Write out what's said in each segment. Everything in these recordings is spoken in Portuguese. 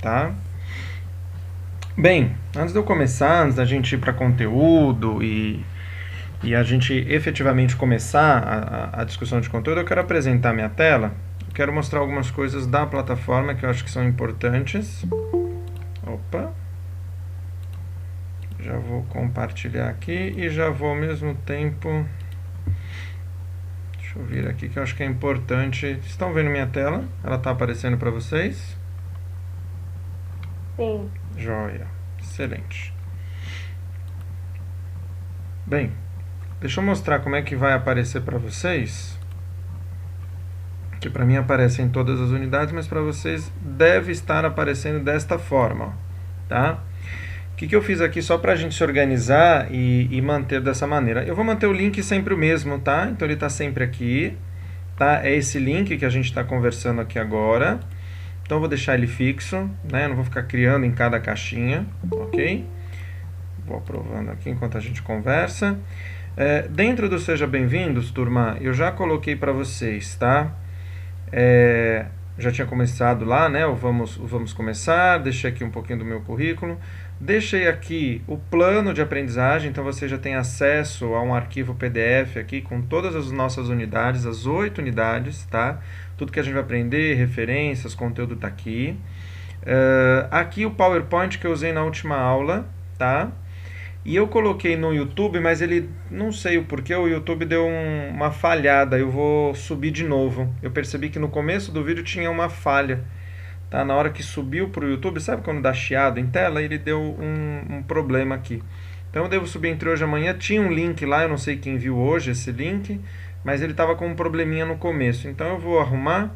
tá? Bem, antes de eu começar, antes da gente ir para conteúdo e a gente efetivamente começar a discussão de conteúdo, eu quero apresentar minha tela. Eu quero mostrar algumas coisas da plataforma que eu acho que são importantes. Opa! Já vou compartilhar aqui e já vou ao mesmo tempo... Deixa eu vir aqui que eu acho que é importante. Estão vendo minha tela? Ela está aparecendo para vocês? Sim. Joia. Excelente. Bem, deixa eu mostrar como é que vai aparecer para vocês. Que para mim aparece em todas as unidades, mas para vocês deve estar aparecendo desta forma, tá? O que eu fiz aqui só para a gente se organizar e manter dessa maneira? Eu vou manter o link sempre o mesmo, tá? Então ele está sempre aqui, tá? É esse link que a gente está conversando aqui agora. Então eu vou deixar ele fixo, né? Eu não vou ficar criando em cada caixinha, ok? Vou aprovando aqui enquanto a gente conversa. Dentro do Seja Bem-vindos, turma, eu já coloquei para vocês, tá? Já tinha começado lá, né? O vamos começar. Deixei aqui um pouquinho do meu currículo. Deixei aqui o plano de aprendizagem, então você já tem acesso a um arquivo PDF aqui com todas as nossas unidades, as 8 unidades, tá? Tudo que a gente vai aprender, referências, conteúdo está aqui. Aqui o PowerPoint que eu usei na última aula, tá? E eu coloquei no YouTube, mas ele, não sei o porquê, o YouTube deu uma falhada. Eu vou subir de novo. Eu percebi que no começo do vídeo tinha uma falha. Tá? Na hora que subiu para o YouTube, sabe quando dá chiado em tela? Ele deu um problema aqui. Então eu devo subir entre hoje e amanhã. Tinha um link lá, eu não sei quem viu hoje esse link, mas ele estava com um probleminha no começo. Então eu vou arrumar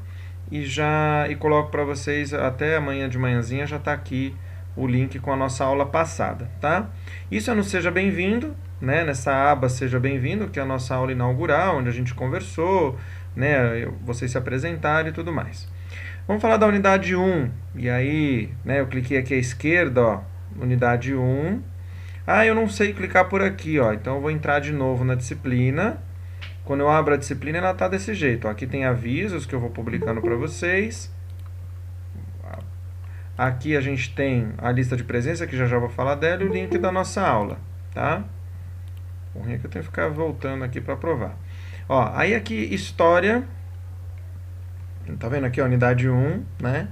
e coloco para vocês até amanhã de manhãzinha já está aqui o link com a nossa aula passada, tá? Isso é no Seja Bem-vindo, né? Nessa aba Seja Bem-vindo, que é a nossa aula inaugural, onde a gente conversou, né? Vocês se apresentaram e tudo mais. Vamos falar da unidade 1. E aí, né, eu cliquei aqui à esquerda, ó, unidade 1. Ah, eu não sei clicar por aqui, ó. Então eu vou entrar de novo na disciplina. Quando eu abro a disciplina, ela tá desse jeito, ó. Aqui tem avisos que eu vou publicando para vocês. Aqui a gente tem a lista de presença, que já vou falar dela, e o link da nossa aula, tá? O ruim é que eu tenho que ficar voltando aqui para provar. Ó, aí aqui, história. Tá vendo aqui a unidade 1, né?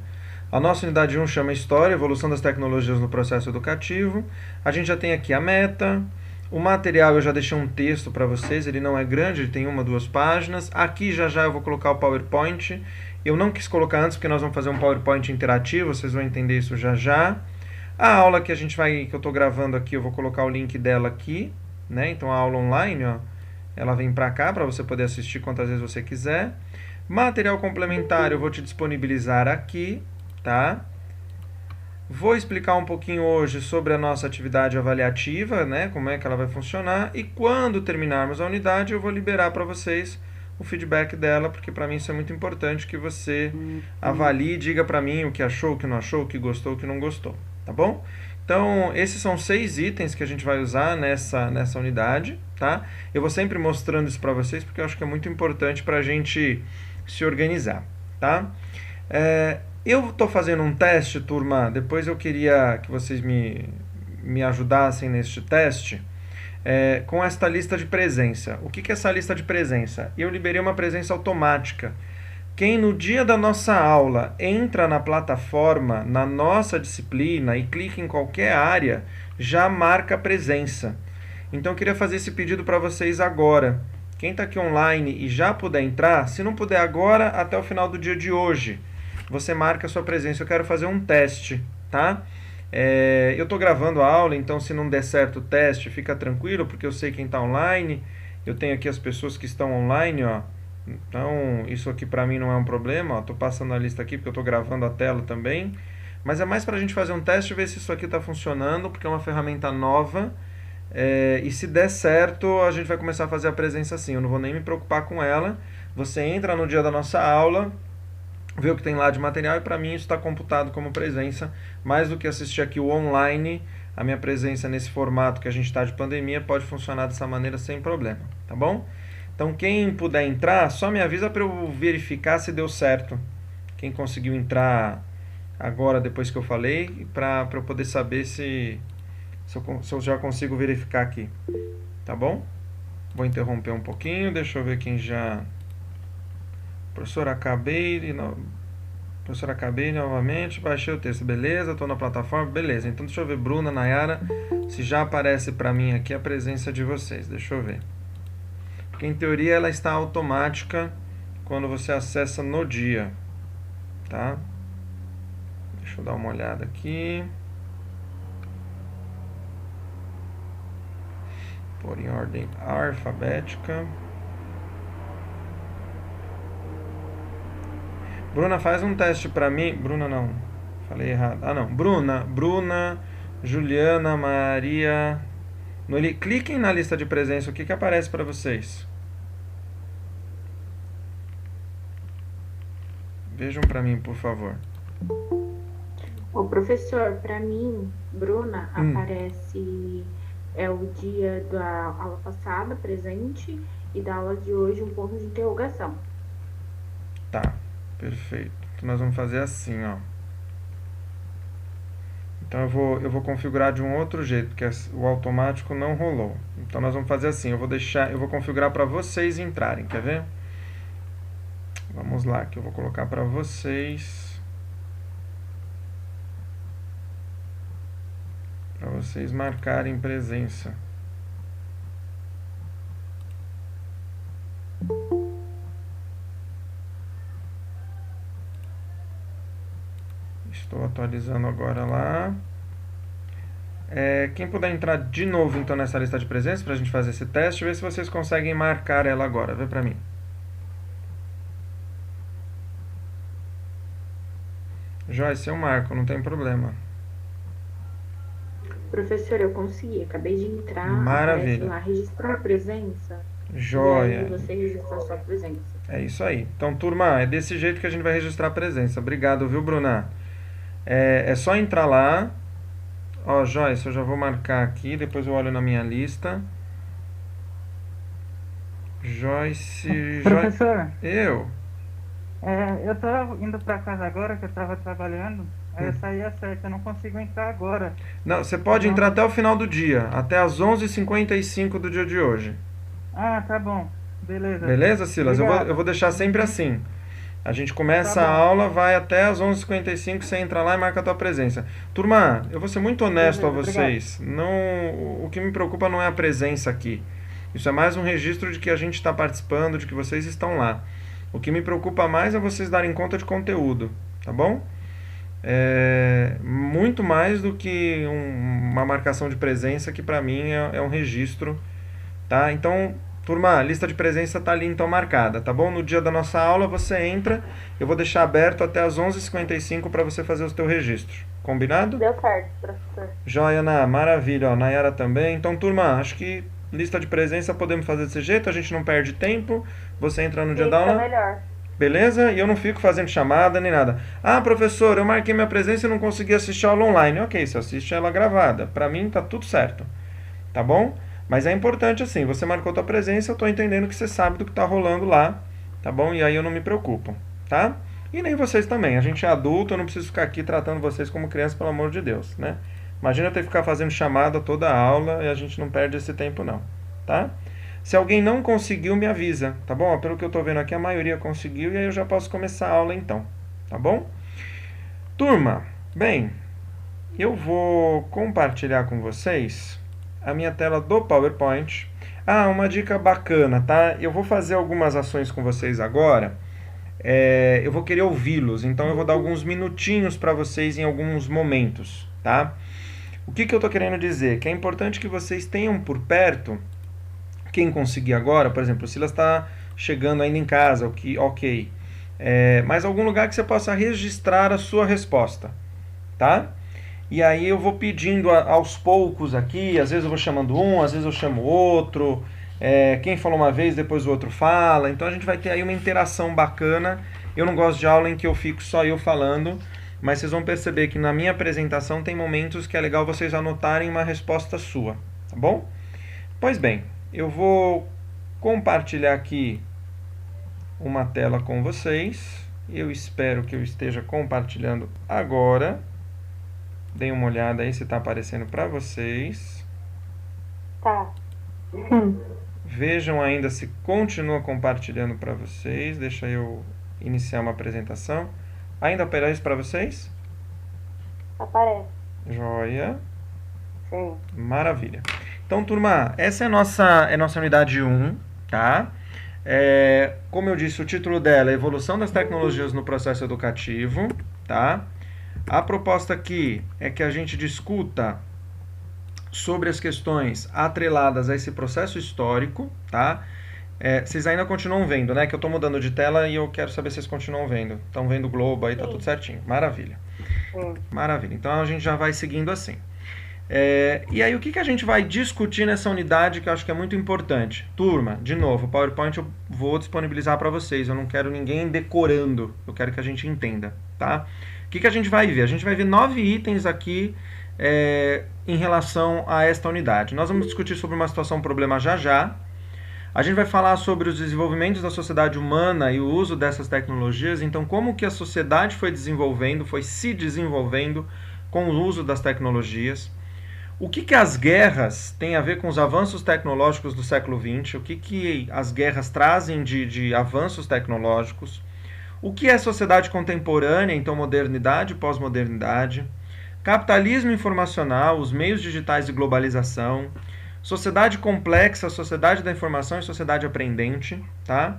A nossa unidade 1 chama História, Evolução das Tecnologias no Processo Educativo. A gente já tem aqui a meta. O material eu já deixei um texto para vocês, ele não é grande, ele tem 1, 2 páginas. Aqui já eu vou colocar o PowerPoint. Eu não quis colocar antes porque nós vamos fazer um PowerPoint interativo, vocês vão entender isso já. A aula que que eu estou gravando aqui, eu vou colocar o link dela aqui, né? Então a aula online, ó, ela vem para cá para você poder assistir quantas vezes você quiser. Material complementar eu vou te disponibilizar aqui, tá? Vou explicar um pouquinho hoje sobre a nossa atividade avaliativa, né? Como é que ela vai funcionar. E quando terminarmos a unidade, eu vou liberar para vocês o feedback dela, porque para mim isso é muito importante que você avalie e diga para mim o que achou, o que não achou, o que gostou, o que não gostou, tá bom? Então, esses são 6 itens que a gente vai usar nessa unidade, tá? Eu vou sempre mostrando isso para vocês, porque eu acho que é muito importante para a gente se organizar, tá? Eu estou fazendo um teste, turma, depois eu queria que vocês me ajudassem neste teste, com esta lista de presença. O que é essa lista de presença? Eu liberei uma presença automática. Quem no dia da nossa aula entra na plataforma, na nossa disciplina e clica em qualquer área, já marca presença. Então eu queria fazer esse pedido para vocês agora. Quem está aqui online e já puder entrar, se não puder agora, até o final do dia de hoje, você marca a sua presença. Eu quero fazer um teste, tá? Eu estou gravando a aula, então se não der certo o teste, fica tranquilo, porque eu sei quem está online. Eu tenho aqui as pessoas que estão online, ó. Então, isso aqui para mim não é um problema. Estou passando a lista aqui porque eu estou gravando a tela também. Mas é mais para a gente fazer um teste e ver se isso aqui está funcionando, porque é uma ferramenta nova. E se der certo, a gente vai começar a fazer a presença assim. Eu não vou nem me preocupar com ela. Você entra no dia da nossa aula, vê o que tem lá de material e para mim isso está computado como presença. Mais do que assistir aqui o online, a minha presença nesse formato que a gente está de pandemia pode funcionar dessa maneira sem problema, tá bom? Então quem puder entrar, só me avisa para eu verificar se deu certo. Quem conseguiu entrar agora, depois que eu falei, para eu poder saber se eu já consigo verificar aqui. Tá bom? Vou interromper um pouquinho, deixa eu ver quem já... Professor, acabei novamente, baixei o texto, beleza, estou na plataforma, beleza. Então deixa eu ver, Bruna, Nayara, se já aparece para mim aqui a presença de vocês, deixa eu ver. Porque em teoria ela está automática quando você acessa no dia, tá? Deixa eu dar uma olhada aqui. Por em ordem alfabética. Bruna, faz um teste pra mim. Bruna não, falei errado. Ah não, Bruna, Juliana, Maria. Cliquem na lista de presença, o que aparece pra vocês? Vejam pra mim, por favor. Ô, professor, para mim, Bruna, aparece o dia da aula passada, presente, e da aula de hoje, um ponto de interrogação. Tá, perfeito. Então nós vamos fazer assim, ó. Então eu vou configurar de um outro jeito, porque o automático não rolou. Então nós vamos fazer assim, eu vou configurar para vocês entrarem, quer ver? Vamos lá, que eu vou colocar para vocês marcarem presença. Estou atualizando agora lá. Quem puder entrar de novo então nessa lista de presença para a gente fazer esse teste, ver se vocês conseguem marcar ela agora. Vê para mim. Joyce, eu marco, não tem problema. Professor, eu consegui, acabei de entrar, Maravilha. aparece lá, registrar a presença. Joia. E aí você registra a sua presença. É isso aí. Então, turma, é desse jeito que a gente vai registrar a presença. Obrigado, viu, Bruna? É só entrar lá. Ó, Joyce, eu já vou marcar aqui, depois eu olho na minha lista. Joyce... Professor, Eu? eu tô indo pra casa agora, que eu tava trabalhando, aí eu saí às 7, eu não consigo entrar agora. Não, você pode Não. entrar até o final do dia, até as 11h55 do dia de hoje. Ah, tá bom, beleza. Beleza, Silas? Obrigado. Eu vou deixar sempre assim. A gente começa Tá a bom. aula, vai até as 11h55, você entra lá e marca a tua presença. Turma, eu vou ser muito honesto a Beleza, vocês. Não, o que me preocupa não é a presença aqui. Isso é mais um registro de que a gente está participando, de que vocês estão lá. O que me preocupa mais é vocês darem conta de conteúdo, tá bom? Muito mais do que uma marcação de presença, que para mim é um registro, tá? Então, turma, a lista de presença tá ali então marcada, tá bom? No dia da nossa aula você entra, eu vou deixar aberto até as 11h55 para você fazer o teu registro. Combinado? Deu certo, professor. Joia, Ana, maravilha, ó, Nayara também. Então, turma, acho que lista de presença podemos fazer desse jeito, a gente não perde tempo, você entra no dia da aula. Melhor. Beleza? E eu não fico fazendo chamada nem nada. Ah, professor, eu marquei minha presença e não consegui assistir a aula online. Ok, você assiste ela gravada. Pra mim tá tudo certo. Tá bom? Mas é importante assim, você marcou tua presença, eu tô entendendo que você sabe do que tá rolando lá. Tá bom? E aí eu não me preocupo. Tá? E nem vocês também. A gente é adulto, eu não preciso ficar aqui tratando vocês como criança, pelo amor de Deus, né? Imagina eu ter que ficar fazendo chamada toda a aula e a gente não perde esse tempo não. Tá? Se alguém não conseguiu, me avisa, tá bom? Pelo que eu tô vendo aqui, a maioria conseguiu e aí eu já posso começar a aula então, tá bom? Turma, bem, eu vou compartilhar com vocês a minha tela do PowerPoint. Ah, uma dica bacana, tá? Eu vou fazer algumas ações com vocês agora. Eu vou querer ouvi-los, então eu vou dar alguns minutinhos para vocês em alguns momentos, tá? O que eu tô querendo dizer? Que é importante que vocês tenham por perto, quem conseguir agora, por exemplo, o Silas está chegando ainda em casa, ok. Mas algum lugar que você possa registrar a sua resposta, tá? E aí eu vou pedindo aos poucos aqui, às vezes eu vou chamando um, às vezes eu chamo outro, quem falou uma vez, depois o outro fala, então a gente vai ter aí uma interação bacana. Eu não gosto de aula em que eu fico só eu falando, mas vocês vão perceber que na minha apresentação tem momentos que é legal vocês anotarem uma resposta sua, tá bom? Pois bem, eu vou compartilhar aqui uma tela com vocês. Eu espero que eu esteja compartilhando agora. Deem uma olhada aí se está aparecendo para vocês. Tá. Vejam ainda se continua compartilhando para vocês. Deixa eu iniciar uma apresentação. Ainda aparece para vocês? Aparece. Joia. Sim. Maravilha. Então, turma, essa é a nossa unidade 1, tá? Como eu disse, o título dela é Evolução das Tecnologias no Processo Educativo, tá? A proposta aqui é que a gente discuta sobre as questões atreladas a esse processo histórico, tá? Vocês ainda continuam vendo, né? Que eu estou mudando de tela e eu quero saber se vocês continuam vendo. Estão vendo o globo aí, tá tudo certinho. Maravilha. Maravilha. Então a gente já vai seguindo assim. E aí o que a gente vai discutir nessa unidade que eu acho que é muito importante? Turma, de novo, o PowerPoint eu vou disponibilizar para vocês. Eu não quero ninguém decorando. Eu quero que a gente entenda, tá? O que a gente vai ver? A gente vai ver 9 itens aqui em relação a esta unidade. Nós vamos discutir sobre uma situação problema já. A gente vai falar sobre os desenvolvimentos da sociedade humana e o uso dessas tecnologias. Então, como que a sociedade foi se desenvolvendo com o uso das tecnologias. O que as guerras têm a ver com os avanços tecnológicos do século XX? O que as guerras trazem de avanços tecnológicos? O que é sociedade contemporânea, então modernidade e pós-modernidade? Capitalismo informacional, os meios digitais de globalização, sociedade complexa, sociedade da informação e sociedade aprendente, tá?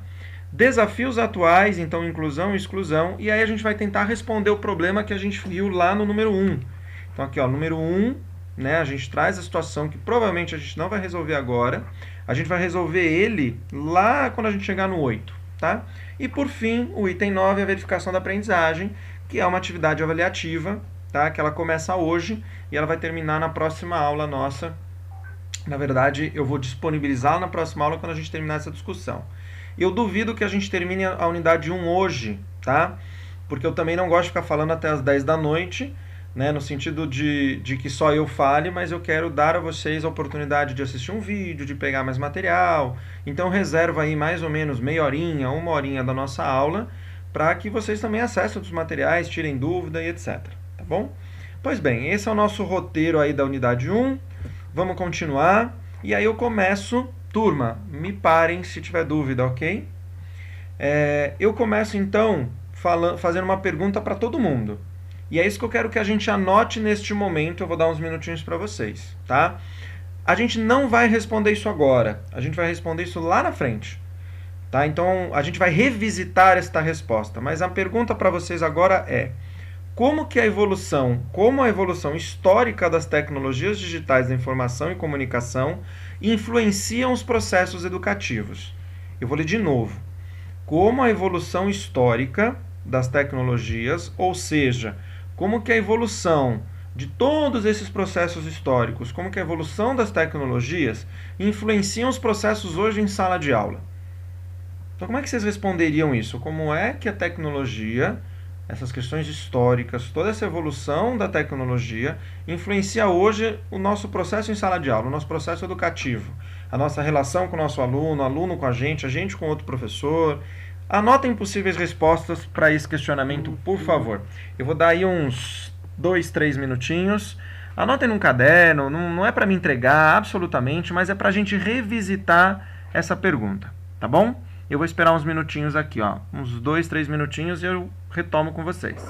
Desafios atuais, então inclusão e exclusão, e aí a gente vai tentar responder o problema que a gente viu lá no número 1. Então aqui, ó, número 1, né, a gente traz a situação que provavelmente a gente não vai resolver agora, a gente vai resolver ele lá quando a gente chegar no 8, tá? E por fim, o item 9 é a verificação da aprendizagem, que é uma atividade avaliativa, tá? Que ela começa hoje e ela vai terminar na próxima aula nossa. Na verdade, eu vou disponibilizá-la na próxima aula quando a gente terminar essa discussão. Eu duvido que a gente termine a unidade 1 hoje, tá? Porque eu também não gosto de ficar falando até as 10 da noite, né? No sentido de que só eu fale, mas eu quero dar a vocês a oportunidade de assistir um vídeo, de pegar mais material. Então reserva aí mais ou menos meia horinha, uma horinha da nossa aula, para que vocês também acessem os materiais, tirem dúvida e etc. Tá bom? Pois bem, esse é o nosso roteiro aí da unidade 1. Vamos continuar. E aí eu começo. Turma, me parem se tiver dúvida, ok? Eu começo então fazendo uma pergunta para todo mundo. E é isso que eu quero que a gente anote neste momento. Eu vou dar uns minutinhos para vocês, tá? A gente não vai responder isso agora. A gente vai responder isso lá na frente. Tá? Então, a gente vai revisitar esta resposta. Mas a pergunta para vocês agora é: como a evolução histórica das tecnologias digitais da informação e comunicação influenciam os processos educativos? Eu vou ler de novo. Como a evolução histórica das tecnologias, ou seja, como que a evolução de todos esses processos históricos, como que a evolução das tecnologias influenciam os processos hoje em sala de aula? Então, como é que vocês responderiam isso? Como é que a tecnologia, essas questões históricas, toda essa evolução da tecnologia influencia hoje o nosso processo em sala de aula, o nosso processo educativo, a nossa relação com o nosso aluno, aluno com a gente com outro professor? Anotem possíveis respostas para esse questionamento, por favor. Eu vou dar aí uns 2, 3 minutinhos. Anotem num caderno, não é para me entregar absolutamente, mas é para a gente revisitar essa pergunta, tá bom? Eu vou esperar uns minutinhos aqui, ó, uns 2, 3 minutinhos e eu retomo com vocês.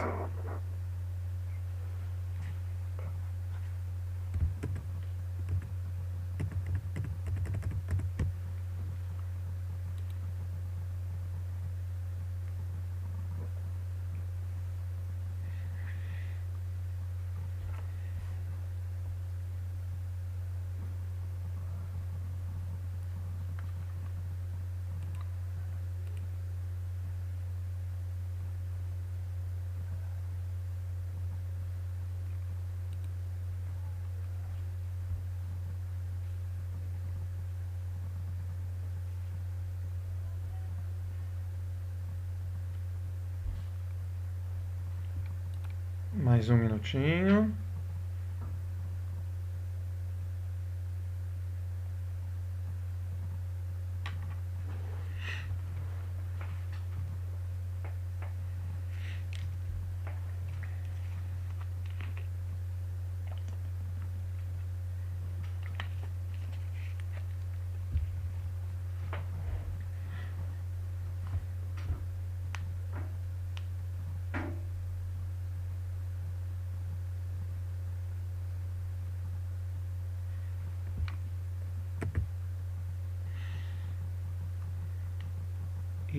Mais um minutinho.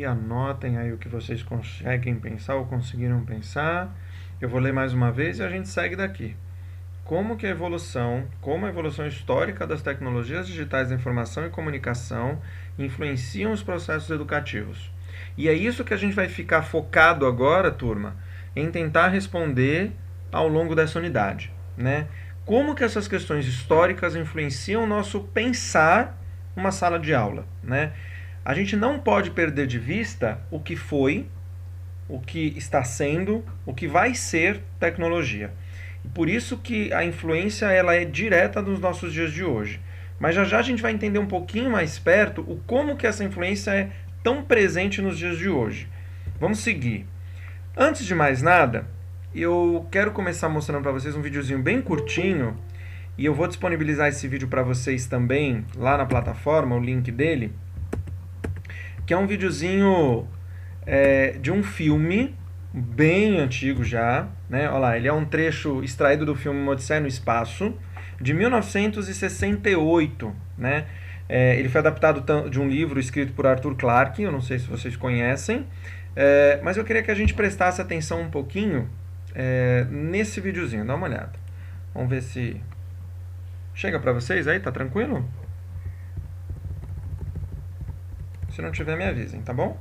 aqui, anotem aí o que vocês conseguem pensar ou conseguiram pensar. Eu vou ler mais uma vez e a gente segue daqui. Como a evolução histórica das tecnologias digitais da informação e comunicação influenciam os processos educativos. E é isso que a gente vai ficar focado agora, turma, em tentar responder ao longo dessa unidade, né? Como que essas questões históricas influenciam o nosso pensar uma sala de aula, né? A gente não pode perder de vista o que foi, o que está sendo, o que vai ser tecnologia. E por isso que a influência ela é direta nos nossos dias de hoje. Mas já já a gente vai entender um pouquinho mais perto o como que essa influência é tão presente nos dias de hoje. Vamos seguir. Antes de mais nada, eu quero começar mostrando para vocês um videozinho bem curtinho, e eu vou disponibilizar esse vídeo para vocês também lá na plataforma, o link dele, que é um videozinho de um filme bem antigo já, né? Olha lá, ele é um trecho extraído do filme Uma Odisseia no Espaço, de 1968, né? Ele foi adaptado de um livro escrito por Arthur Clarke, eu não sei se vocês conhecem, mas eu queria que a gente prestasse atenção um pouquinho nesse videozinho, dá uma olhada. Vamos ver se chega pra vocês aí, tá tranquilo? Se não tiver, me avisem, tá bom?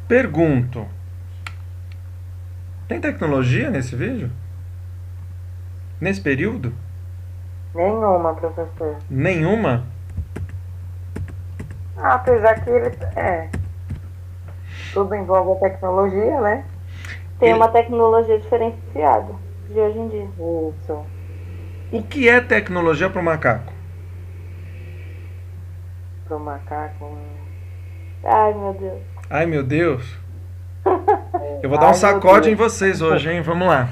Pergunto: tem tecnologia nesse vídeo? Nesse período? Nenhuma, professor. Nenhuma? Apesar que ele tudo envolve a tecnologia, né? Tem uma tecnologia diferenciada de hoje em dia. Isso. O que é tecnologia para o macaco? Pro macaco. Ai, meu Deus. Ai, meu Deus. Eu vou dar um sacode em vocês hoje, hein? Vamos lá.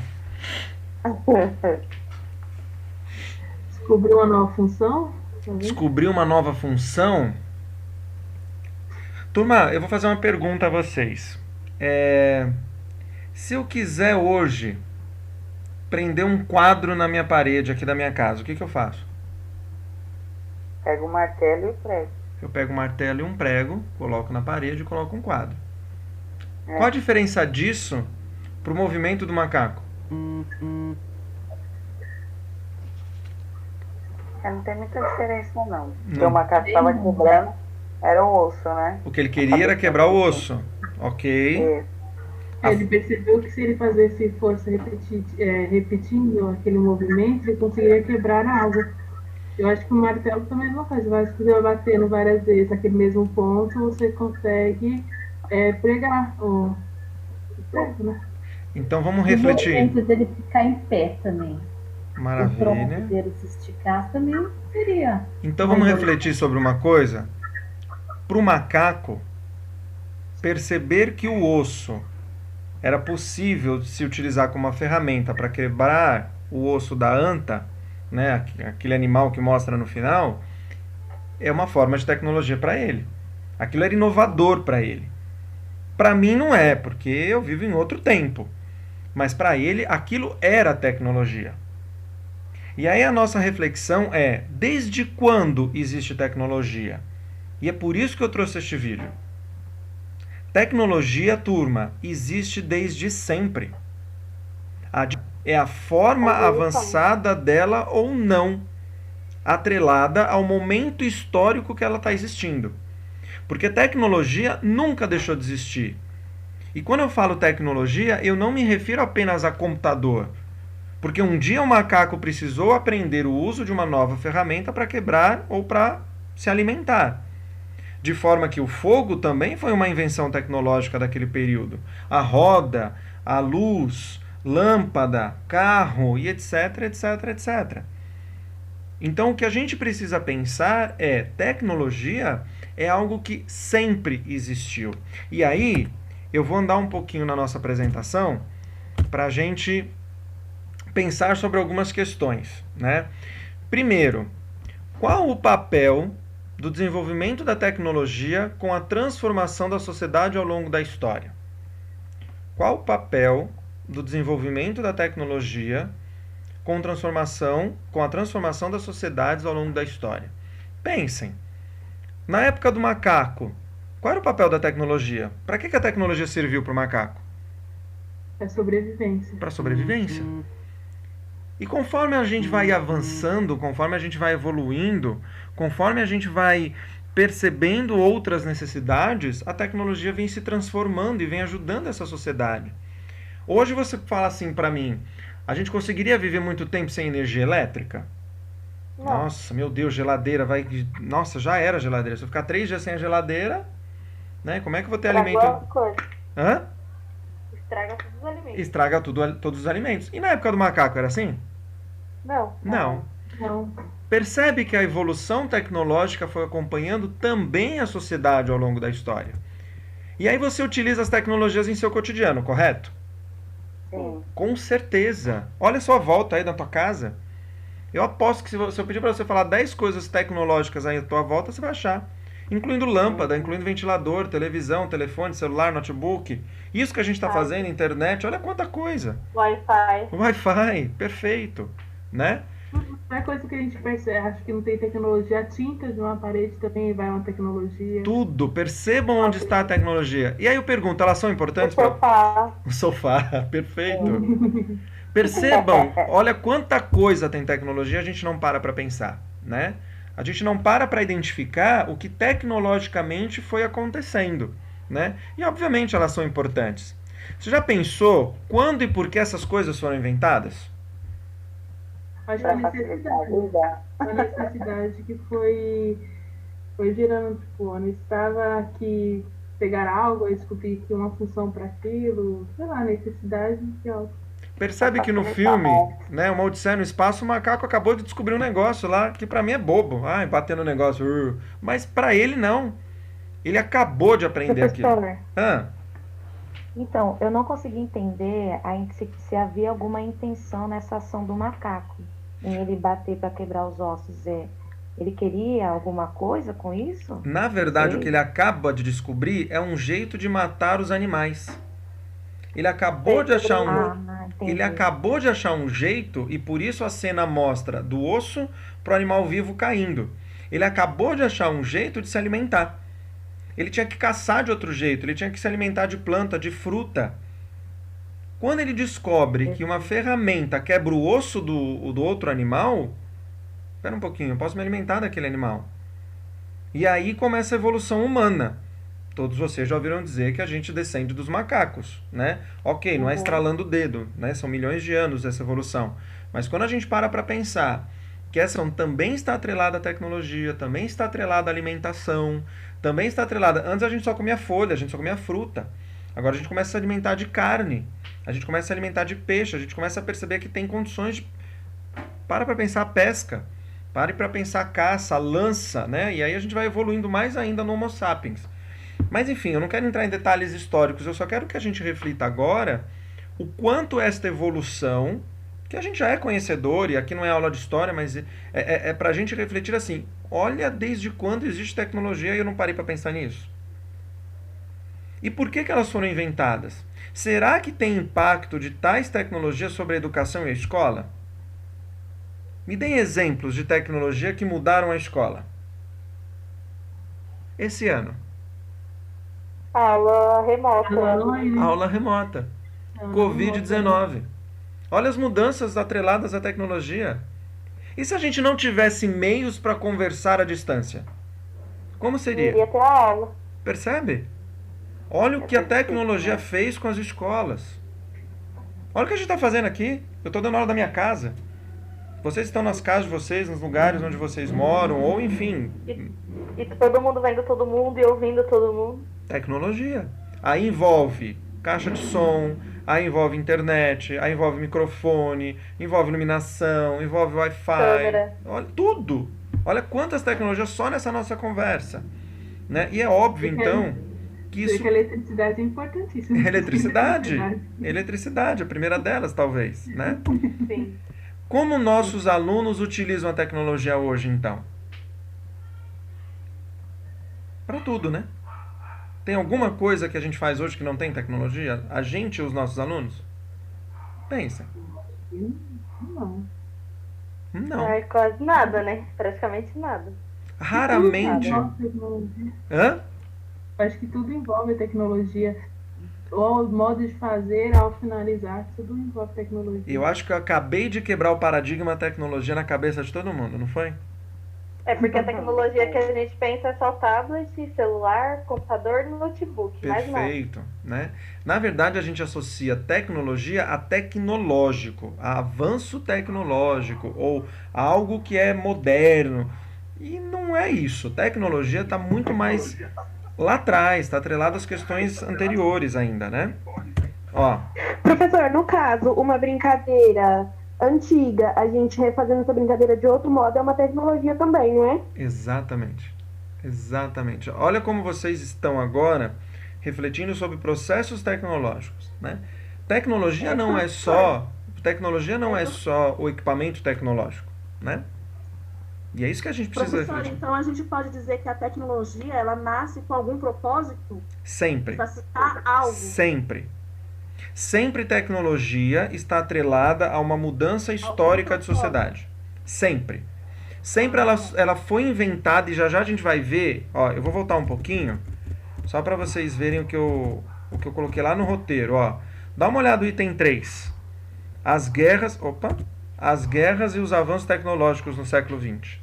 Descobriu uma nova função? Descobriu uma nova função? Turma, eu vou fazer uma pergunta a vocês. Se eu quiser hoje prender um quadro na minha parede aqui da minha casa, o que eu faço? Pega o martelo e o prego. Eu pego um martelo e um prego, coloco na parede e coloco um quadro. Qual a diferença disso para o movimento do macaco? Não tem muita diferença, não. Porque o macaco estava quebrando, era o osso, né? O que ele queria era quebrar o osso. Ok. Ele percebeu que se ele fizesse força repetindo aquele movimento, ele conseguiria quebrar algo. Eu acho que o martelo também não faz. Mas se você vai batendo várias vezes aquele mesmo ponto, você consegue pregar o prego, né? Então vamos O refletir. movimento dele ficar em pé também. O tronco Maravilha. dele se esticar também seria. Então vamos refletir sobre uma coisa. Para o macaco, perceber que o osso era possível se utilizar como uma ferramenta para quebrar o osso da anta, né, aquele animal que mostra no final, é uma forma de tecnologia para ele. Aquilo era inovador para ele. Para mim não é, porque eu vivo em outro tempo. Mas para ele aquilo era tecnologia. E aí a nossa reflexão é: desde quando existe tecnologia? E é por isso que eu trouxe este vídeo. Tecnologia, turma, existe desde sempre. É a forma avançada dela ou não, atrelada ao momento histórico que ela está existindo. Porque tecnologia nunca deixou de existir. E quando eu falo tecnologia, eu não me refiro apenas a computador. Porque um dia o macaco precisou aprender o uso de uma nova ferramenta para quebrar ou para se alimentar. De forma que o fogo também foi uma invenção tecnológica daquele período. A roda, a luz, lâmpada, carro e etc, etc, etc. Então o que a gente precisa pensar é: tecnologia é algo que sempre existiu. E aí eu vou andar um pouquinho na nossa apresentação para a gente pensar sobre algumas questões, né? Primeiro, qual o papel do desenvolvimento da tecnologia com a transformação da sociedade ao longo da história? Qual o papel do desenvolvimento da tecnologia com a transformação das sociedades ao longo da história? Pensem. Na época do macaco, qual era o papel da tecnologia? Para que a tecnologia serviu para o macaco? Para sobrevivência. Para sobrevivência. E conforme a gente vai avançando, conforme a gente vai evoluindo, conforme a gente vai percebendo outras necessidades, a tecnologia vem se transformando e vem ajudando essa sociedade. Hoje você fala assim para mim: a gente conseguiria viver muito tempo sem energia elétrica? Não. Nossa, meu Deus, geladeira vai... Nossa, já era geladeira. Se eu ficar 3 dias sem a geladeira, né? Como é que eu vou ter Estragou alimento? as coisas. Hã? Estraga todos os alimentos. Estraga todos os alimentos. E na época do macaco era assim? Não. Não. Não. Percebe que a evolução tecnológica foi acompanhando também a sociedade ao longo da história. E aí você utiliza as tecnologias em seu cotidiano, correto? Sim. Com certeza. Olha a sua volta aí na tua casa. Eu aposto que se eu pedir para você falar 10 coisas tecnológicas aí à tua volta, você vai achar. Incluindo lâmpada, incluindo ventilador, televisão, telefone, celular, notebook. Isso que a gente está fazendo, internet, olha quanta coisa. Wi-Fi. Wi-Fi, perfeito. Né? É coisa que a gente percebe, acho que não tem tecnologia. A tinta de uma parede também vai uma tecnologia. Tudo. Percebam onde está a tecnologia. E aí eu pergunto, elas são importantes? O sofá. O sofá, perfeito. Percebam, olha quanta coisa tem tecnologia, a gente não para pensar, né? A gente não para identificar o que tecnologicamente foi acontecendo, né? E obviamente elas são importantes. Você já pensou quando e por que essas coisas foram inventadas? Acho que a necessidade que foi gerando, tipo, a necessitava que pegar algo e descobrir que uma função para aquilo, sei lá, necessidade que ó. Percebe que no filme, né, Uma Odisseia no Espaço, o macaco acabou de descobrir um negócio lá que pra mim é bobo. Ai, bater no negócio. Mas pra ele não. Ele acabou de aprender aquilo. Professor, Ah, então, eu não consegui entender se havia alguma intenção nessa ação do macaco, em ele bater para quebrar os ossos. Ele queria alguma coisa com isso? na verdade, o que ele acaba de descobrir é um jeito de matar os animais. Ele acabou de achar entendi. ele acabou de achar um jeito, e por isso a cena mostra do osso pro animal vivo caindo. Ele acabou de achar um jeito de se alimentar. Ele tinha que caçar de outro jeito, ele tinha que se alimentar de planta, de fruta. Quando ele descobre que uma ferramenta quebra o osso do outro animal, espera um pouquinho, eu posso me alimentar daquele animal. E aí começa a evolução humana. Todos vocês já ouviram dizer que a gente descende dos macacos, né? Ok, não é estralando o dedo, né? São milhões de anos essa evolução. Mas quando a gente para pensar que essa também está atrelada à tecnologia, também está atrelada à alimentação, também está atrelada... Antes a gente só comia folha, a gente só comia fruta. Agora a gente começa a se alimentar de carne, a gente começa a se alimentar de peixe, a gente começa a perceber que tem condições de... Para pensar a pesca, pare para pensar a caça, a lança, né? E aí a gente vai evoluindo mais ainda no Homo sapiens. Mas enfim, eu não quero entrar em detalhes históricos, eu só quero que a gente reflita agora o quanto esta evolução, que a gente já é conhecedor, e aqui não é aula de história, mas é para a gente refletir assim, olha desde quando existe tecnologia e eu não parei para pensar nisso. E por que elas foram inventadas? Será que tem impacto de tais tecnologias sobre a educação e a escola? Me deem exemplos de tecnologia que mudaram a escola. Esse ano. Aula remota. Aula remota. Covid-19. Olha as mudanças atreladas à tecnologia. E se a gente não tivesse meios para conversar à distância? Como seria? Iria ter a aula. Percebe? Olha o que a tecnologia fez com as escolas. Olha o que a gente está fazendo aqui. Eu estou dando aula da minha casa. Vocês estão nas casas de vocês, nos lugares onde vocês moram, ou enfim... E todo mundo vendo todo mundo e ouvindo todo mundo. Tecnologia. Aí envolve caixa de som, aí envolve internet, aí envolve microfone, envolve iluminação, envolve Wi-Fi. Câmera. Olha, tudo. Olha quantas tecnologias só nessa nossa conversa. Né? E é óbvio, então, que isso... Porque a eletricidade é importantíssima. Eletricidade, a primeira delas, talvez. Né? Sim. Como nossos alunos utilizam a tecnologia hoje, então? Para tudo, né? Tem alguma coisa que a gente faz hoje que não tem tecnologia? A gente e os nossos alunos? Pensa. Não. É quase nada, né? Praticamente nada. Raramente. Hã? Acho que tudo envolve tecnologia. O modo de fazer ao finalizar, tudo envolve tecnologia. Eu acho que eu acabei de quebrar o paradigma tecnologia na cabeça de todo mundo, não foi? É porque a tecnologia que a gente pensa é só tablet, celular, computador e notebook. Perfeito, né? Na verdade, a gente associa tecnologia a tecnológico, a avanço tecnológico, ou a algo que é moderno. E não é isso. Tecnologia está muito mais lá atrás, está atrelado às questões anteriores ainda, né? Ó. Professor, no caso, uma brincadeira antiga, a gente refazendo essa brincadeira de outro modo, é uma tecnologia também, não é? Exatamente. Exatamente. Olha como vocês estão agora refletindo sobre processos tecnológicos, né? Tecnologia não é só o equipamento tecnológico, né? E é isso que a gente precisa refletir. Então a gente pode dizer que a tecnologia, ela nasce com algum propósito? Sempre. Facilitar algo? Sempre. Sempre tecnologia está atrelada a uma mudança histórica de sociedade. Sempre. Sempre ela foi inventada, e já já a gente vai ver, ó, eu vou voltar um pouquinho, só para vocês verem o que eu coloquei lá no roteiro, ó. Dá uma olhada no item 3. As guerras e os avanços tecnológicos no século XX.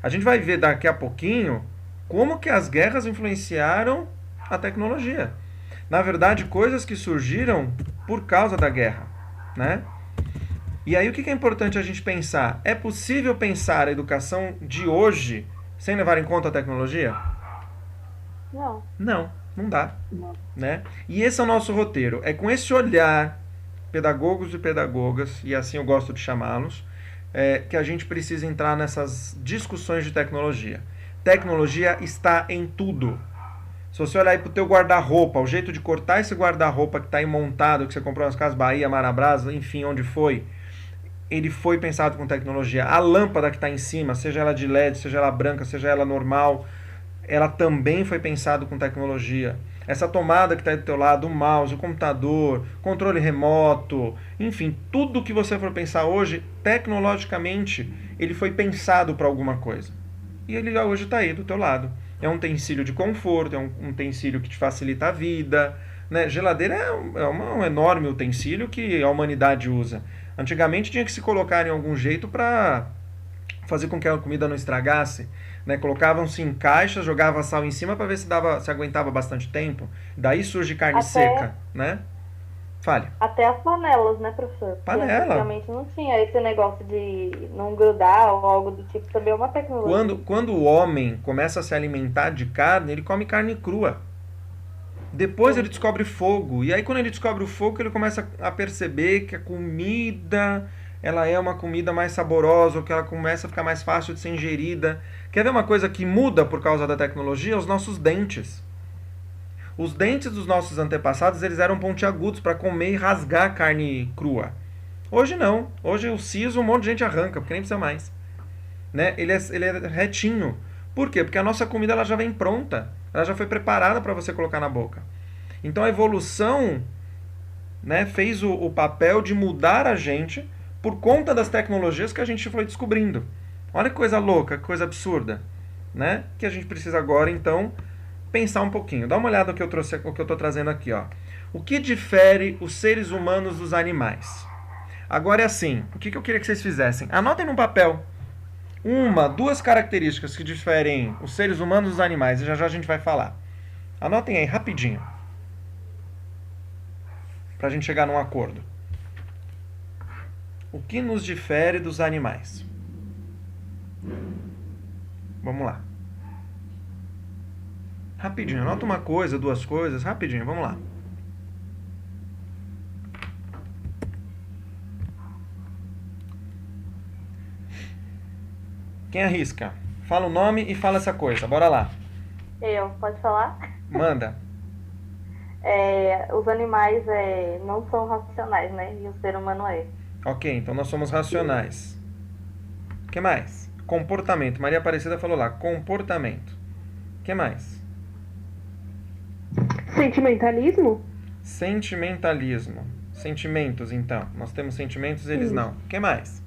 A gente vai ver daqui a pouquinho como que as guerras influenciaram a tecnologia. Na verdade, coisas que surgiram por causa da guerra, né? E aí o que é importante a gente pensar? É possível pensar a educação de hoje sem levar em conta a tecnologia? Não. Não dá. Né? E esse é o nosso roteiro. É com esse olhar, pedagogos e pedagogas, e assim eu gosto de chamá-los, que a gente precisa entrar nessas discussões de tecnologia. Tecnologia está em tudo. Se você olhar aí pro teu guarda-roupa, o jeito de cortar esse guarda-roupa que está aí montado, que você comprou nas Casas Bahia, Marabras, enfim, onde foi, ele foi pensado com tecnologia. A lâmpada que está em cima, seja ela de LED, seja ela branca, seja ela normal, ela também foi pensado com tecnologia. Essa tomada que está aí do teu lado, o mouse, o computador, controle remoto, enfim, tudo que você for pensar hoje, tecnologicamente, ele foi pensado para alguma coisa. E ele hoje está aí do teu lado. É um utensílio de conforto, é um utensílio que te facilita a vida, né? Geladeira é um enorme utensílio que a humanidade usa. Antigamente tinha que se colocar em algum jeito para fazer com que a comida não estragasse, né? Colocavam-se em caixas, jogava sal em cima para ver se aguentava bastante tempo. Daí surge carne seca, né? Fale. Até as panelas, né, professor? Porque Panela. antigamente não tinha esse negócio de não grudar ou algo do tipo. Também é uma tecnologia. Quando o homem começa a se alimentar de carne, ele come carne crua. Depois ele descobre fogo. E aí quando ele descobre o fogo, ele começa a perceber que a comida, ela é uma comida mais saborosa, ou que ela começa a ficar mais fácil de ser ingerida. Quer ver uma coisa que muda por causa da tecnologia? Os nossos dentes. Os dentes dos nossos antepassados, eles eram pontiagudos para comer e rasgar a carne crua. Hoje não. Hoje o siso um monte de gente arranca, porque nem precisa mais. Né? Ele é retinho. Por quê? Porque a nossa comida ela já vem pronta. Ela já foi preparada para você colocar na boca. Então a evolução, né, fez o papel de mudar a gente por conta das tecnologias que a gente foi descobrindo. Olha que coisa louca, que coisa absurda. Né? Que a gente precisa agora, então, pensar um pouquinho. Dá uma olhada no que eu estou trazendo aqui. Ó. O que difere os seres humanos dos animais? Agora é assim, o que eu queria que vocês fizessem? Anotem num papel duas características que diferem os seres humanos dos animais, e já já a gente vai falar. Anotem aí, rapidinho. Pra gente chegar num acordo. O que nos difere dos animais? Vamos lá. Rapidinho, anota uma coisa, duas coisas, rapidinho, vamos lá. Quem arrisca? Fala o nome e fala essa coisa. Bora lá. Pode falar? Manda. Os animais não são racionais, né? E o ser humano é. Ok, então nós somos racionais. O que mais? Comportamento. Maria Aparecida falou lá. Comportamento. O que mais? Sentimentalismo? Sentimentalismo. Sentimentos, então. Nós temos sentimentos, eles não. O que mais?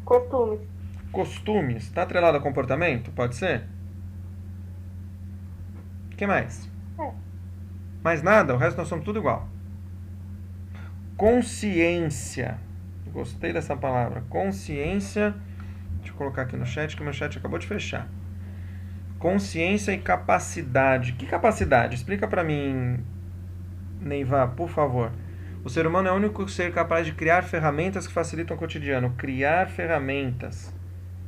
Costumes. Costumes. Está atrelado a comportamento? Pode ser? O que mais? Mais nada? O resto nós somos tudo igual. Consciência. Gostei dessa palavra. Consciência. Deixa eu colocar aqui no chat, que o meu chat acabou de fechar. Consciência e capacidade. Que capacidade? Explica pra mim, Neiva, por favor. O ser humano é o único ser capaz de criar ferramentas que facilitam o cotidiano. Criar ferramentas.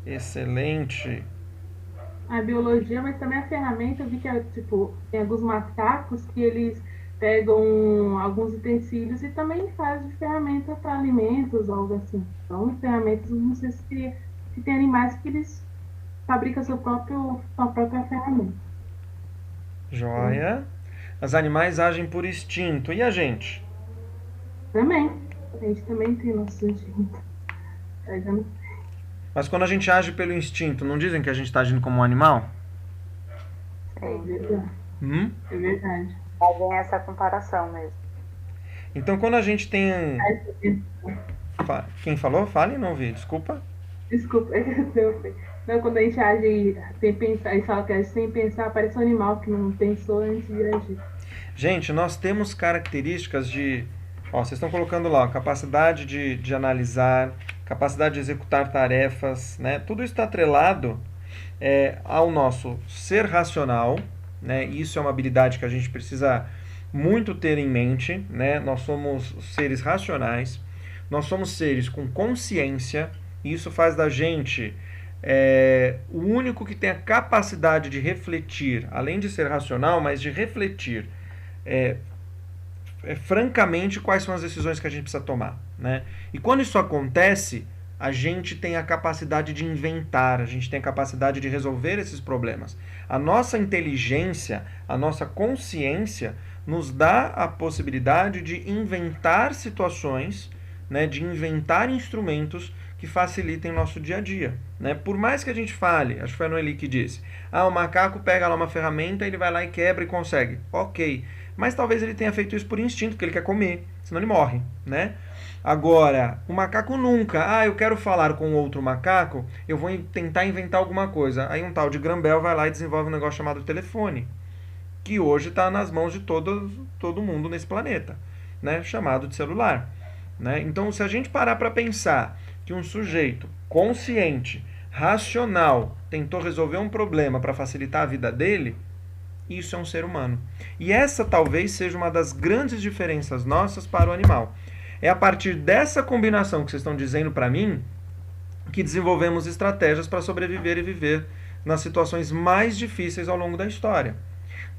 Excelente. A biologia, mas também a ferramenta, eu vi que tem alguns macacos que eles pegam alguns utensílios e também fazem de ferramenta para alimentos, algo assim. Então, ferramentas, não sei se tem animais que eles fabricam sua própria ferramenta. Joia. Os animais agem por instinto. E a gente? Também. A gente também tem nossos instintos. Mas quando a gente age pelo instinto, não dizem que a gente está agindo como um animal? É verdade. É verdade. Fazem essa comparação mesmo. Então quando a gente tem... Quem falou? Fale, não ouvi. Desculpa. Desculpa, não, quando a gente age sem pensar, e fala que age sem pensar, parece um animal que não pensou antes de agir. Gente, nós temos características de... vocês estão colocando lá, capacidade de analisar, capacidade de executar tarefas, né? Tudo isso está atrelado ao nosso ser racional, né? Isso é uma habilidade que a gente precisa muito ter em mente, né? Nós somos seres racionais, nós somos seres com consciência, e isso faz da gente o único que tem a capacidade de refletir, além de ser racional, mas de refletir francamente quais são as decisões que a gente precisa tomar, né? E quando isso acontece, a gente tem a capacidade de inventar, a gente tem a capacidade de resolver esses problemas. A nossa inteligência, a nossa consciência nos dá a possibilidade de inventar situações, né, de inventar instrumentos que facilitem nosso dia a dia, né? Por mais que a gente fale, acho que foi a Noeli que disse, o macaco pega lá uma ferramenta, ele vai lá e quebra e consegue. Ok, mas talvez ele tenha feito isso por instinto, porque ele quer comer, senão ele morre, né? Agora, o macaco nunca, eu quero falar com outro macaco, eu vou tentar inventar alguma coisa. Aí um tal de Grambel vai lá e desenvolve um negócio chamado telefone, que hoje está nas mãos de todo mundo nesse planeta, né? Chamado de celular, né? Então, se a gente parar para pensar que um sujeito consciente, racional, tentou resolver um problema para facilitar a vida dele, isso é um ser humano. E essa talvez seja uma das grandes diferenças nossas para o animal. É a partir dessa combinação que vocês estão dizendo para mim que desenvolvemos estratégias para sobreviver e viver nas situações mais difíceis ao longo da história.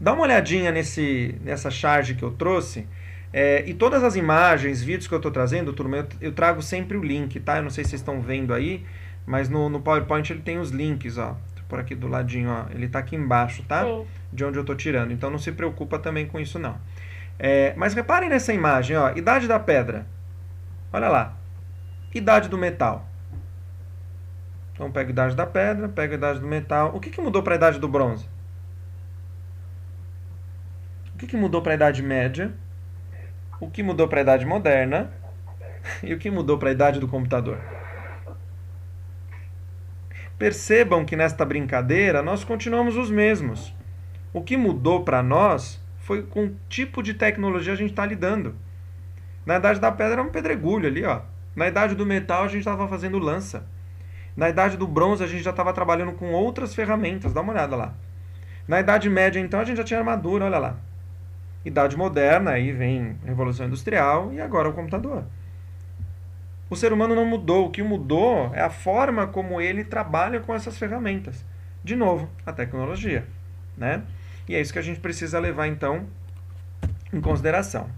Dá uma olhadinha nessa charge que eu trouxe, e todas as imagens, vídeos que eu estou trazendo, turma, eu trago sempre o link, tá? Eu não sei se vocês estão vendo aí, mas no PowerPoint ele tem os links, ó, por aqui do ladinho, ó, ele está aqui embaixo, tá? Sim. De onde eu estou tirando, então não se preocupa também com isso não. Mas reparem nessa imagem, ó, idade da pedra, olha lá, idade do metal. Então pega a idade da pedra, pega a idade do metal. O que mudou para a idade do bronze? O que mudou para a idade média? O que mudou para a idade moderna? E o que mudou para a idade do computador? Percebam que nesta brincadeira nós continuamos os mesmos. O que mudou para nós foi com o tipo de tecnologia a gente está lidando. Na idade da pedra era um pedregulho ali, ó. Na idade do metal a gente estava fazendo lança. Na idade do bronze a gente já estava trabalhando com outras ferramentas, dá uma olhada lá. Na idade média então a gente já tinha armadura, olha lá. Idade moderna, aí vem Revolução Industrial e agora o computador. O ser humano não mudou, o que mudou é a forma como ele trabalha com essas ferramentas. De novo, a tecnologia, né? E é isso que a gente precisa levar então em consideração.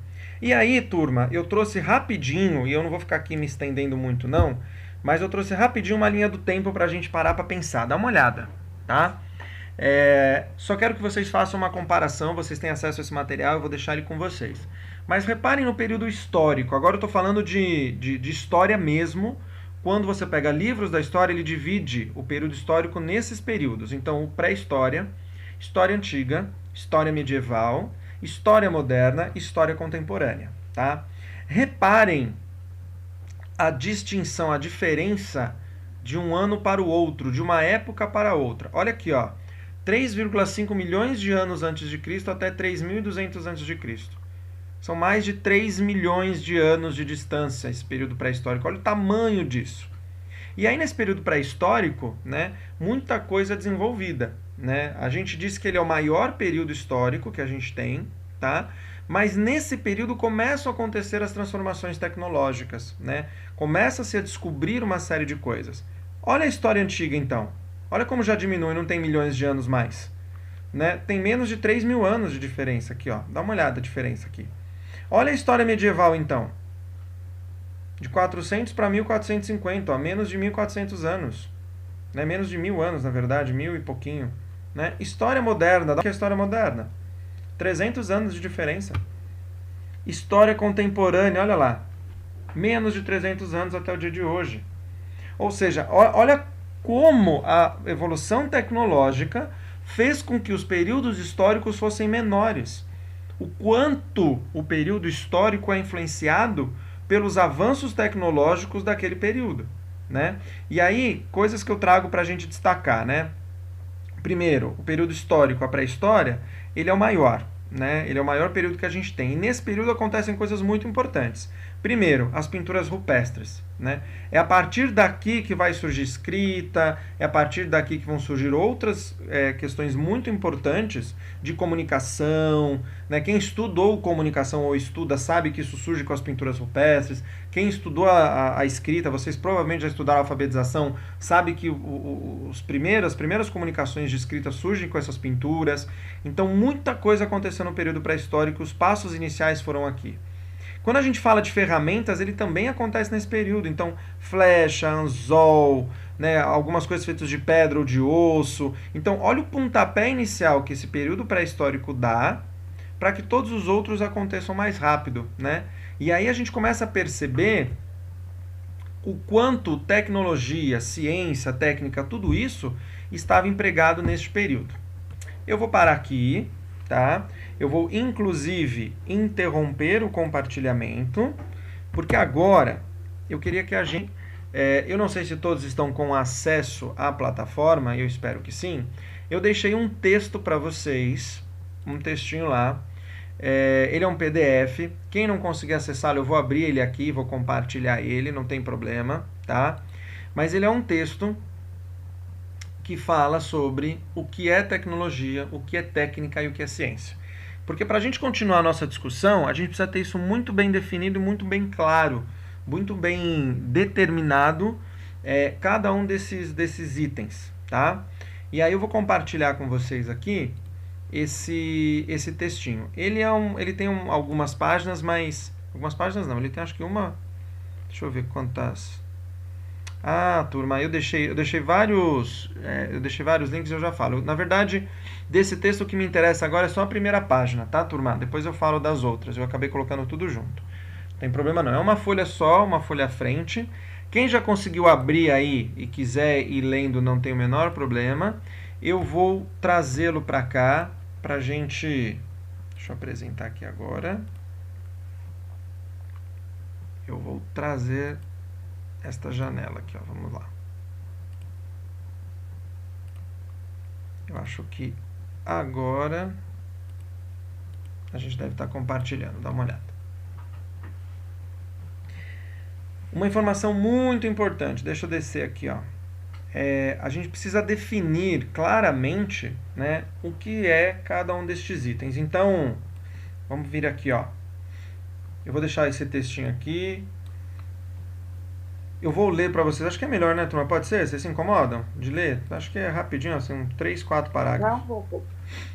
E aí, turma, eu trouxe rapidinho, e eu não vou ficar aqui me estendendo muito não, mas eu trouxe rapidinho uma linha do tempo para a gente parar para pensar. Dá uma olhada, tá? Só quero que vocês façam uma comparação, vocês têm acesso a esse material, eu vou deixar ele com vocês. Mas reparem no período histórico, agora eu estou falando de história mesmo. Quando você pega livros da história, ele divide o período histórico nesses períodos. Então, pré-história, história antiga, história medieval, história moderna, história contemporânea, tá? Reparem a distinção, a diferença de um ano para o outro, de uma época para outra. Olha aqui, ó, 3,5 milhões de anos antes de Cristo até 3.200 antes de Cristo. São mais de 3 milhões de anos de distância esse período pré-histórico. Olha o tamanho disso. E aí nesse período pré-histórico, né, muita coisa desenvolvida, né? A gente diz que ele é o maior período histórico que a gente tem, tá? Mas nesse período começam a acontecer as transformações tecnológicas, né? Começa-se a descobrir uma série de coisas. Olha a história antiga, então. Olha como já diminui, não tem milhões de anos mais, né? Tem menos de 3 mil anos de diferença aqui, ó. Dá uma olhada a diferença aqui. Olha a história medieval, então. De 400 para 1450, ó, menos de 1.400 anos. Né? Menos de 1.000 anos, na verdade, 1.000 e pouquinho. Né? História moderna, dá que é história moderna? 300 anos de diferença. História contemporânea, olha lá. Menos de 300 anos até o dia de hoje. Ou seja, olha como a evolução tecnológica fez com que os períodos históricos fossem menores. O quanto o período histórico é influenciado pelos avanços tecnológicos daquele período, né? E aí, coisas que eu trago para a gente destacar, né? Primeiro, o período histórico, a pré-história, ele é o maior, né? Ele é o maior período que a gente tem. E nesse período acontecem coisas muito importantes. Primeiro, as pinturas rupestres, né? É a partir daqui que vai surgir escrita, é a partir daqui que vão surgir outras questões muito importantes de comunicação, né? Quem estudou comunicação ou estuda sabe que isso surge com as pinturas rupestres. Quem estudou a escrita, vocês provavelmente já estudaram a alfabetização, sabe que as primeiras comunicações de escrita surgem com essas pinturas. Então, muita coisa aconteceu no período pré-histórico, os passos iniciais foram aqui. Quando a gente fala de ferramentas, ele também acontece nesse período. Então, flecha, anzol, né, algumas coisas feitas de pedra ou de osso. Então, olha o pontapé inicial que esse período pré-histórico dá para que todos os outros aconteçam mais rápido, né? E aí a gente começa a perceber o quanto tecnologia, ciência, técnica, tudo isso estava empregado neste período. Eu vou parar aqui, tá? Eu vou, inclusive, interromper o compartilhamento, porque agora eu queria que a gente... eu não sei se todos estão com acesso à plataforma, eu espero que sim. Eu deixei um texto para vocês, um textinho lá. Ele é um PDF. Quem não conseguir acessá-lo, eu vou abrir ele aqui, vou compartilhar ele, não tem problema, tá? Mas ele é um texto que fala sobre o que é tecnologia, o que é técnica e o que é ciência. Porque para a gente continuar a nossa discussão, a gente precisa ter isso muito bem definido, muito bem claro, muito bem determinado, cada um desses itens, tá? E aí eu vou compartilhar com vocês aqui esse textinho. Ele tem algumas páginas, mas... Algumas páginas não, ele tem acho que uma... Deixa eu ver quantas... Ah, turma, eu deixei vários links e eu já falo. Na verdade, desse texto o que me interessa agora é só a primeira página, tá, turma? Depois eu falo das outras, eu acabei colocando tudo junto. Não tem problema não, é uma folha só, uma folha à frente. Quem já conseguiu abrir aí e quiser ir lendo, não tem o menor problema. Eu vou trazê-lo para cá, pra gente... Deixa eu apresentar aqui agora. Eu vou trazer esta janela aqui, ó, vamos lá. Eu acho que agora a gente deve estar compartilhando, dá uma olhada. Uma informação muito importante, deixa eu descer aqui, ó. A gente precisa definir claramente, né, o que é cada um destes itens. Então, vamos vir aqui, ó. Eu vou deixar esse textinho aqui. Eu vou ler para vocês. Acho que é melhor, né, turma? Pode ser? Vocês se incomodam de ler? Acho que é rapidinho, assim, 3, 4 parágrafos. Não,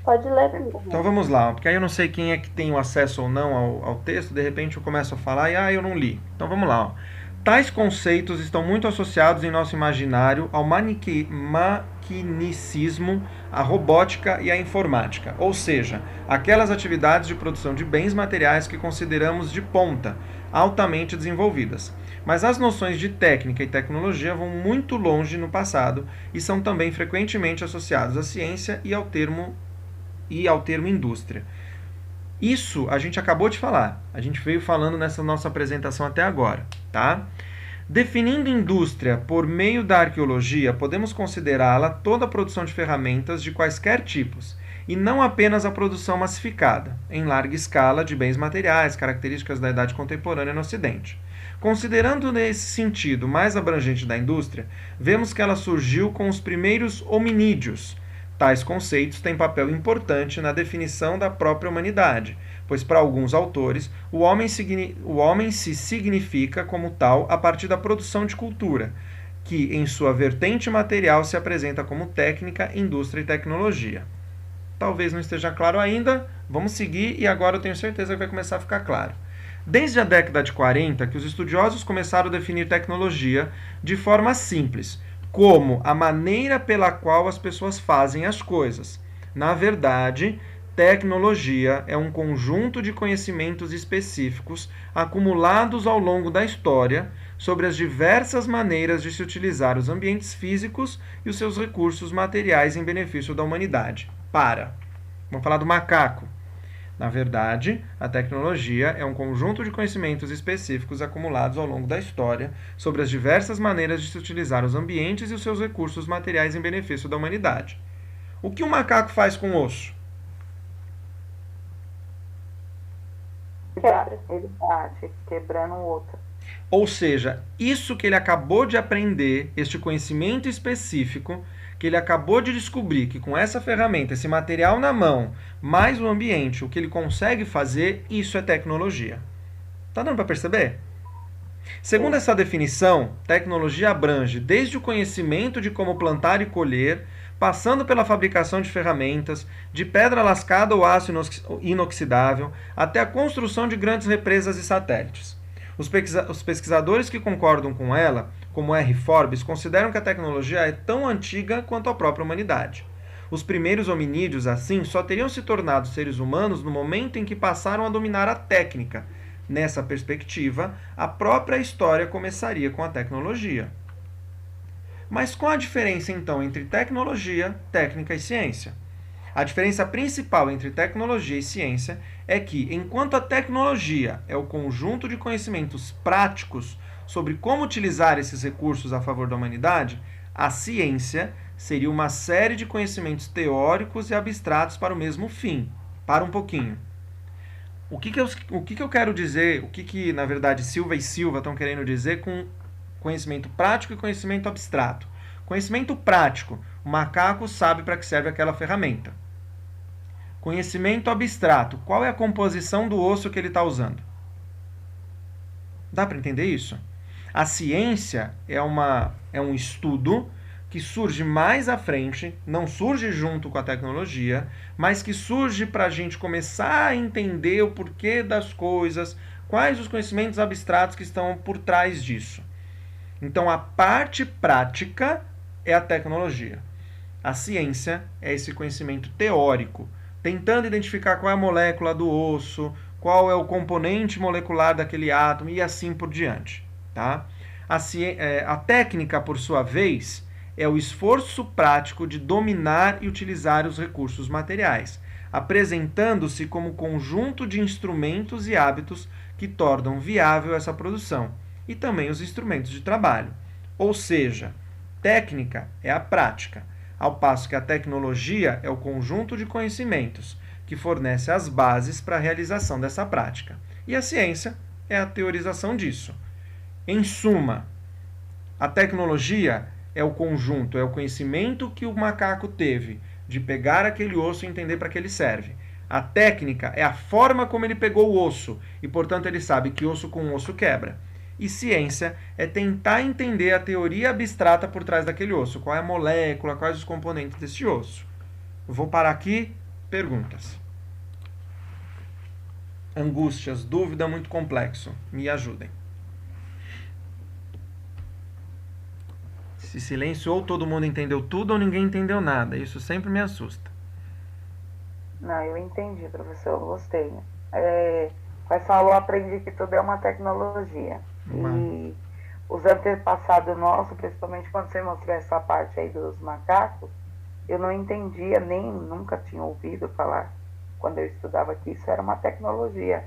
pode ler. Então vamos lá, porque aí eu não sei quem é que tem o acesso ou não ao texto. De repente eu começo a falar e eu não li. Então vamos lá, ó. Tais conceitos estão muito associados em nosso imaginário ao maquinicismo, à robótica e à informática, ou seja, aquelas atividades de produção de bens materiais que consideramos de ponta, altamente desenvolvidas. Mas as noções de técnica e tecnologia vão muito longe no passado e são também frequentemente associados à ciência e ao termo indústria. Isso a gente acabou de falar, a gente veio falando nessa nossa apresentação até agora, tá? Definindo indústria por meio da arqueologia, podemos considerá-la toda a produção de ferramentas de quaisquer tipos, e não apenas a produção massificada, em larga escala, de bens materiais, características da idade contemporânea no Ocidente. Considerando nesse sentido mais abrangente da indústria, vemos que ela surgiu com os primeiros hominídeos. Tais conceitos têm papel importante na definição da própria humanidade, pois para alguns autores o homem se significa como tal a partir da produção de cultura, que em sua vertente material se apresenta como técnica, indústria e tecnologia. Talvez não esteja claro ainda, vamos seguir e agora eu tenho certeza que vai começar a ficar claro. Desde a década de 40 que os estudiosos começaram a definir tecnologia de forma simples, como a maneira pela qual as pessoas fazem as coisas. Na verdade, tecnologia é um conjunto de conhecimentos específicos acumulados ao longo da história sobre as diversas maneiras de se utilizar os ambientes físicos e os seus recursos materiais em benefício da humanidade. Vamos falar do macaco. Na verdade, a tecnologia é um conjunto de conhecimentos específicos acumulados ao longo da história sobre as diversas maneiras de se utilizar os ambientes e os seus recursos materiais em benefício da humanidade. O que um macaco faz com o osso? Ele bate, quebrando o outro. Ou seja, isso que ele acabou de aprender, este conhecimento específico, que ele acabou de descobrir que com essa ferramenta, esse material na mão, mais o ambiente, o que ele consegue fazer, isso é tecnologia. Tá dando para perceber? Segundo essa definição, tecnologia abrange desde o conhecimento de como plantar e colher, passando pela fabricação de ferramentas, de pedra lascada ou aço inoxidável, até a construção de grandes represas e satélites. Os pesquisadores que concordam com ela, como R. Forbes, consideram que a tecnologia é tão antiga quanto a própria humanidade. Os primeiros hominídeos, assim, só teriam se tornado seres humanos no momento em que passaram a dominar a técnica. Nessa perspectiva, a própria história começaria com a tecnologia. Mas qual a diferença, então, entre tecnologia, técnica e ciência? A diferença principal entre tecnologia e ciência é que, enquanto a tecnologia é o conjunto de conhecimentos práticos sobre como utilizar esses recursos a favor da humanidade, a ciência seria uma série de conhecimentos teóricos e abstratos para o mesmo fim. Para um pouquinho. O que eu quero dizer, o que na verdade Silva e Silva estão querendo dizer com conhecimento prático e conhecimento abstrato? Conhecimento prático. O macaco sabe para que serve aquela ferramenta. Conhecimento abstrato. Qual é a composição do osso que ele está usando? Dá para entender isso? A ciência é um estudo que surge mais à frente, não surge junto com a tecnologia, mas que surge para a gente começar a entender o porquê das coisas, quais os conhecimentos abstratos que estão por trás disso. Então, a parte prática é a tecnologia. A ciência é esse conhecimento teórico, tentando identificar qual é a molécula do osso, qual é o componente molecular daquele átomo e assim por diante. Tá? A técnica, por sua vez, é o esforço prático de dominar e utilizar os recursos materiais, apresentando-se como conjunto de instrumentos e hábitos que tornam viável essa produção, e também os instrumentos de trabalho. Ou seja, técnica é a prática, ao passo que a tecnologia é o conjunto de conhecimentos que fornece as bases para a realização dessa prática. E a ciência é a teorização disso. Em suma, a tecnologia é o conjunto, é o conhecimento que o macaco teve de pegar aquele osso e entender para que ele serve. A técnica é a forma como ele pegou o osso e, portanto, ele sabe que osso com osso quebra. E ciência é tentar entender a teoria abstrata por trás daquele osso. Qual é a molécula, quais os componentes desse osso. Eu vou parar aqui. Perguntas. Angústias, dúvida, muito complexo. Me ajudem. Se silêncio, ou todo mundo entendeu tudo ou ninguém entendeu nada. Isso sempre me assusta. Não, eu entendi, professor, eu gostei. Com essa aula eu aprendi que tudo é uma tecnologia. E os antepassados nossos, principalmente quando você mostrou essa parte aí dos macacos, eu não entendia, nem nunca tinha ouvido falar, quando eu estudava aqui, isso era uma tecnologia.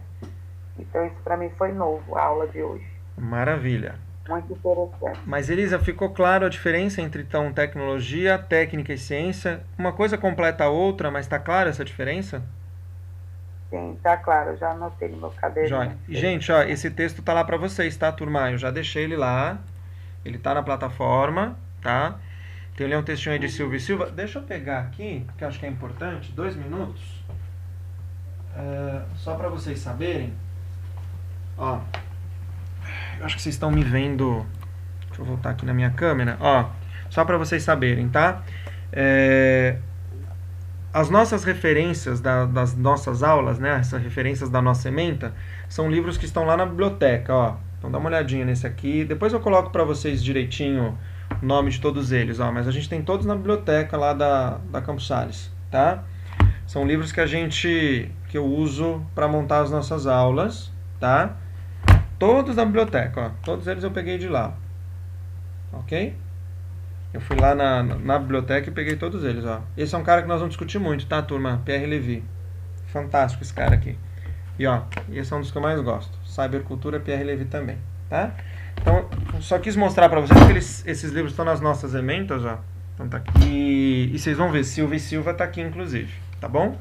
Então isso para mim foi novo, a aula de hoje. Maravilha. Muito interessante. Mas, Elisa, ficou claro a diferença entre, então, tecnologia, técnica e ciência? Uma coisa completa a outra, mas está clara essa diferença? Sim, tá claro, eu já anotei no meu caderno. Joia. E, gente, ó, esse texto tá lá para vocês, tá, turma? Eu já deixei ele lá. Ele tá na plataforma, tá? Tem ali um textinho aí de Silvio e Silva. Deixa eu pegar aqui, porque eu acho que é importante, 2 minutos. Só para vocês saberem. Ó, eu acho que vocês estão me vendo. Deixa eu voltar aqui na minha câmera. Ó, só para vocês saberem, tá? As nossas referências das nossas aulas, né? Essas referências da nossa ementa, são livros que estão lá na biblioteca, ó. Então dá uma olhadinha nesse aqui. Depois eu coloco para vocês direitinho o nome de todos eles, ó. Mas a gente tem todos na biblioteca lá da Campos Sales, tá? São livros que eu uso para montar as nossas aulas, tá? Todos na biblioteca, ó. Todos eles eu peguei de lá. Ok? Eu fui lá na biblioteca e peguei todos eles, ó. Esse é um cara que nós vamos discutir muito, tá, turma? Pierre Levy. Fantástico esse cara aqui. E, ó, esse é um dos que eu mais gosto. Cybercultura, Pierre Levy também, tá? Então, só quis mostrar pra vocês que esses livros estão nas nossas ementas, ó. Então tá aqui. E vocês vão ver, Silva e Silva tá aqui, inclusive, tá bom?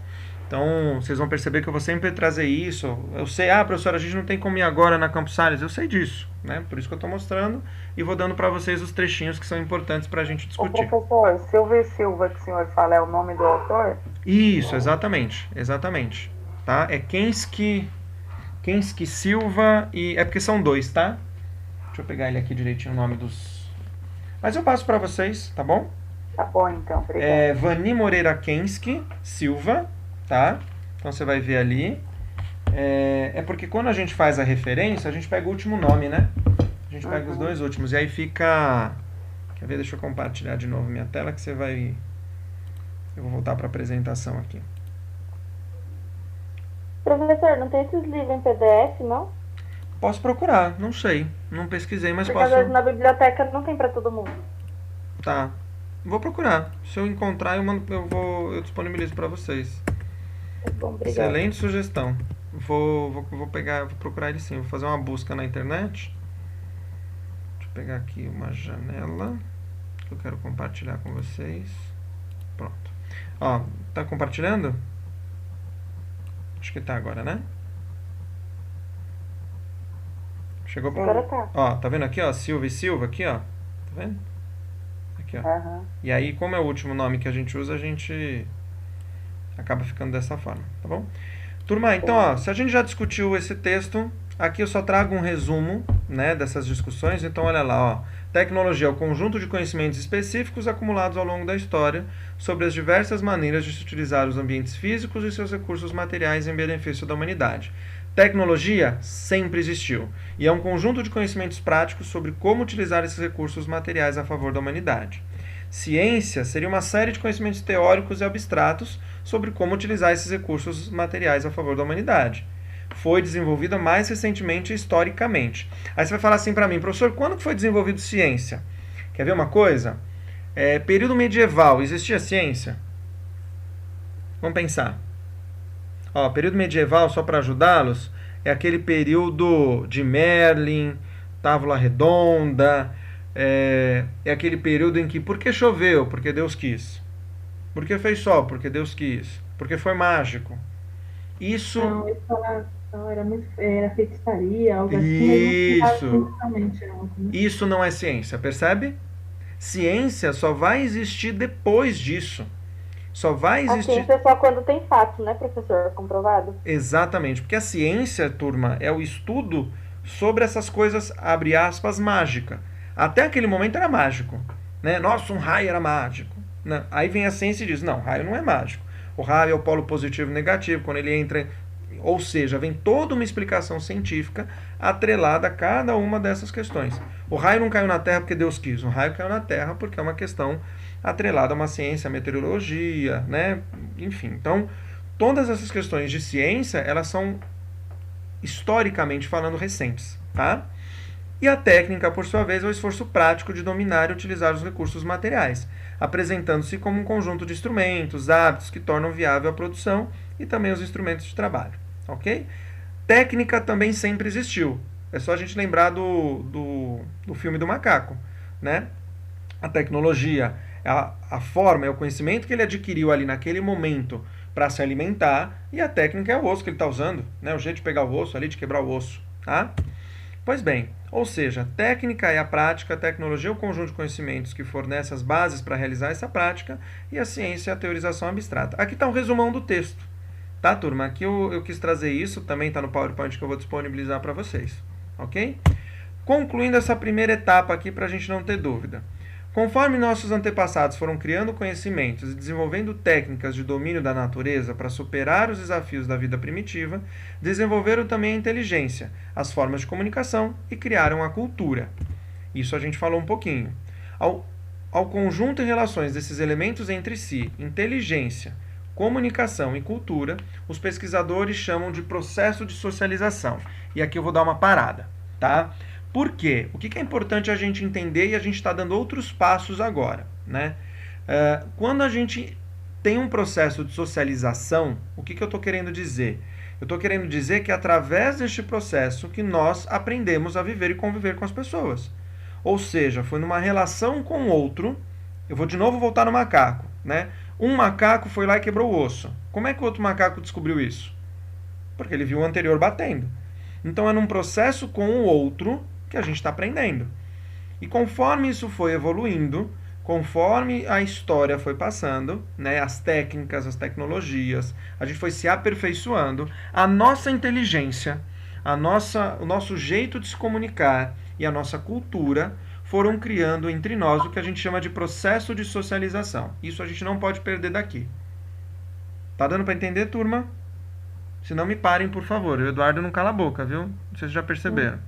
Então, vocês vão perceber que eu vou sempre trazer isso. Eu sei, professora, a gente não tem como ir agora na Campos Sales. Eu sei disso, né? Por isso que eu estou mostrando e vou dando para vocês os trechinhos que são importantes para a gente discutir. Ô, professor, Silva e Silva, que o senhor fala, é o nome do autor? Isso, exatamente. Exatamente. Tá? É Kensky Silva e... É porque são 2, tá? Deixa eu pegar ele aqui direitinho, o nome dos... Mas eu passo para vocês, tá bom? Tá bom, então. Obrigado. Vani Moreira Kensky Silva, tá? Então você vai ver ali. Porque quando a gente faz a referência, a gente pega o último nome, né? A gente pega os 2 últimos. E aí fica... Quer ver? Deixa eu compartilhar de novo minha tela que você vai... Eu vou voltar para a apresentação aqui. Professor, não tem esses livros em PDF, não? Posso procurar, não sei. Não pesquisei, mas Porque posso... às vezes na biblioteca não tem para todo mundo. Tá. Vou procurar. Se eu encontrar, eu disponibilizo para vocês. Bom, obrigado. Excelente sugestão. Vou procurar ele sim. Vou fazer uma busca na internet. Deixa eu pegar aqui uma janela que eu quero compartilhar com vocês. Pronto. Ó, tá compartilhando? Acho que tá agora, né? Chegou pra... Agora tá. Ó, tá vendo aqui, ó? Silva e Silva aqui, ó. Tá vendo? Aqui, ó. Aham. E aí, como é o último nome que a gente usa, a gente acaba ficando dessa forma, tá bom? Turma, então, ó, se a gente já discutiu esse texto, aqui eu só trago um resumo, né, dessas discussões. Então, olha lá, ó. Tecnologia é o conjunto de conhecimentos específicos acumulados ao longo da história sobre as diversas maneiras de se utilizar os ambientes físicos e seus recursos materiais em benefício da humanidade. Tecnologia sempre existiu e é um conjunto de conhecimentos práticos sobre como utilizar esses recursos materiais a favor da humanidade. Ciência seria uma série de conhecimentos teóricos e abstratos sobre como utilizar esses recursos materiais a favor da humanidade. Foi desenvolvida mais recentemente historicamente. Aí você vai falar assim para mim, professor, quando que foi desenvolvido ciência? Quer ver uma coisa? Período medieval, existia ciência? Vamos pensar. Ó, período medieval, só para ajudá-los, é aquele período de Merlin, Távola Redonda, é aquele período em que, por que choveu? Porque Deus quis. Por que fez sol? Porque Deus quis. Porque foi mágico. Isso... Não, era feitiçaria, algo assim. Isso. Isso não é ciência, percebe? Ciência só vai existir depois disso. Só vai A existir... ciência é só quando tem fato, né, professor? Comprovado? Exatamente, porque a ciência, turma, é o estudo sobre essas coisas, abre aspas, mágica. Até aquele momento era mágico, né? Nossa, um raio era mágico. Né? Aí vem a ciência e diz, não, raio não é mágico. O raio é o polo positivo e negativo, quando ele entra... Ou seja, vem toda uma explicação científica atrelada a cada uma dessas questões. O raio não caiu na Terra porque Deus quis. O raio caiu na Terra porque é uma questão atrelada a uma ciência, a meteorologia, né? Enfim, então, todas essas questões de ciência, elas são, historicamente falando, recentes, tá? E a técnica, por sua vez, é o esforço prático de dominar e utilizar os recursos materiais, apresentando-se como um conjunto de instrumentos, hábitos que tornam viável a produção e também os instrumentos de trabalho, ok? Técnica também sempre existiu. É só a gente lembrar do filme do macaco, né? A tecnologia, a forma, é o conhecimento que ele adquiriu ali naquele momento para se alimentar, e a técnica é o osso que ele está usando, né? O jeito de pegar o osso ali, de quebrar o osso, tá? Pois bem, ou seja, técnica é a prática, a tecnologia é o conjunto de conhecimentos que fornece as bases para realizar essa prática, e a ciência é a teorização abstrata. Aqui está um resumão do texto, tá, turma? Aqui eu quis trazer isso, também está no PowerPoint que eu vou disponibilizar para vocês, ok? Concluindo essa primeira etapa aqui para a gente não ter dúvida. Conforme nossos antepassados foram criando conhecimentos e desenvolvendo técnicas de domínio da natureza para superar os desafios da vida primitiva, desenvolveram também a inteligência, as formas de comunicação e criaram a cultura. Isso a gente falou um pouquinho. Ao conjunto e relações desses elementos entre si, inteligência, comunicação e cultura, os pesquisadores chamam de processo de socialização. E aqui eu vou dar uma parada, tá? Por quê? O que é importante a gente entender, e a gente está dando outros passos agora, né? Quando a gente tem um processo de socialização, o que eu estou querendo dizer? Eu estou querendo dizer que é através deste processo que nós aprendemos a viver e conviver com as pessoas. Ou seja, foi numa relação com o outro. Eu vou de novo voltar no macaco, né? Um macaco foi lá e quebrou o osso. Como é que o outro macaco descobriu isso? Porque ele viu o anterior batendo. Então é num processo com o outro que a gente está aprendendo. E conforme isso foi evoluindo, conforme a história foi passando, né, as técnicas, as tecnologias, a gente foi se aperfeiçoando, a nossa inteligência, o nosso jeito de se comunicar e a nossa cultura foram criando entre nós o que a gente chama de processo de socialização. Isso a gente não pode perder daqui. Tá dando para entender, turma? Se não, me parem, por favor. O Eduardo não cala a boca, viu? Não sei se já perceberam.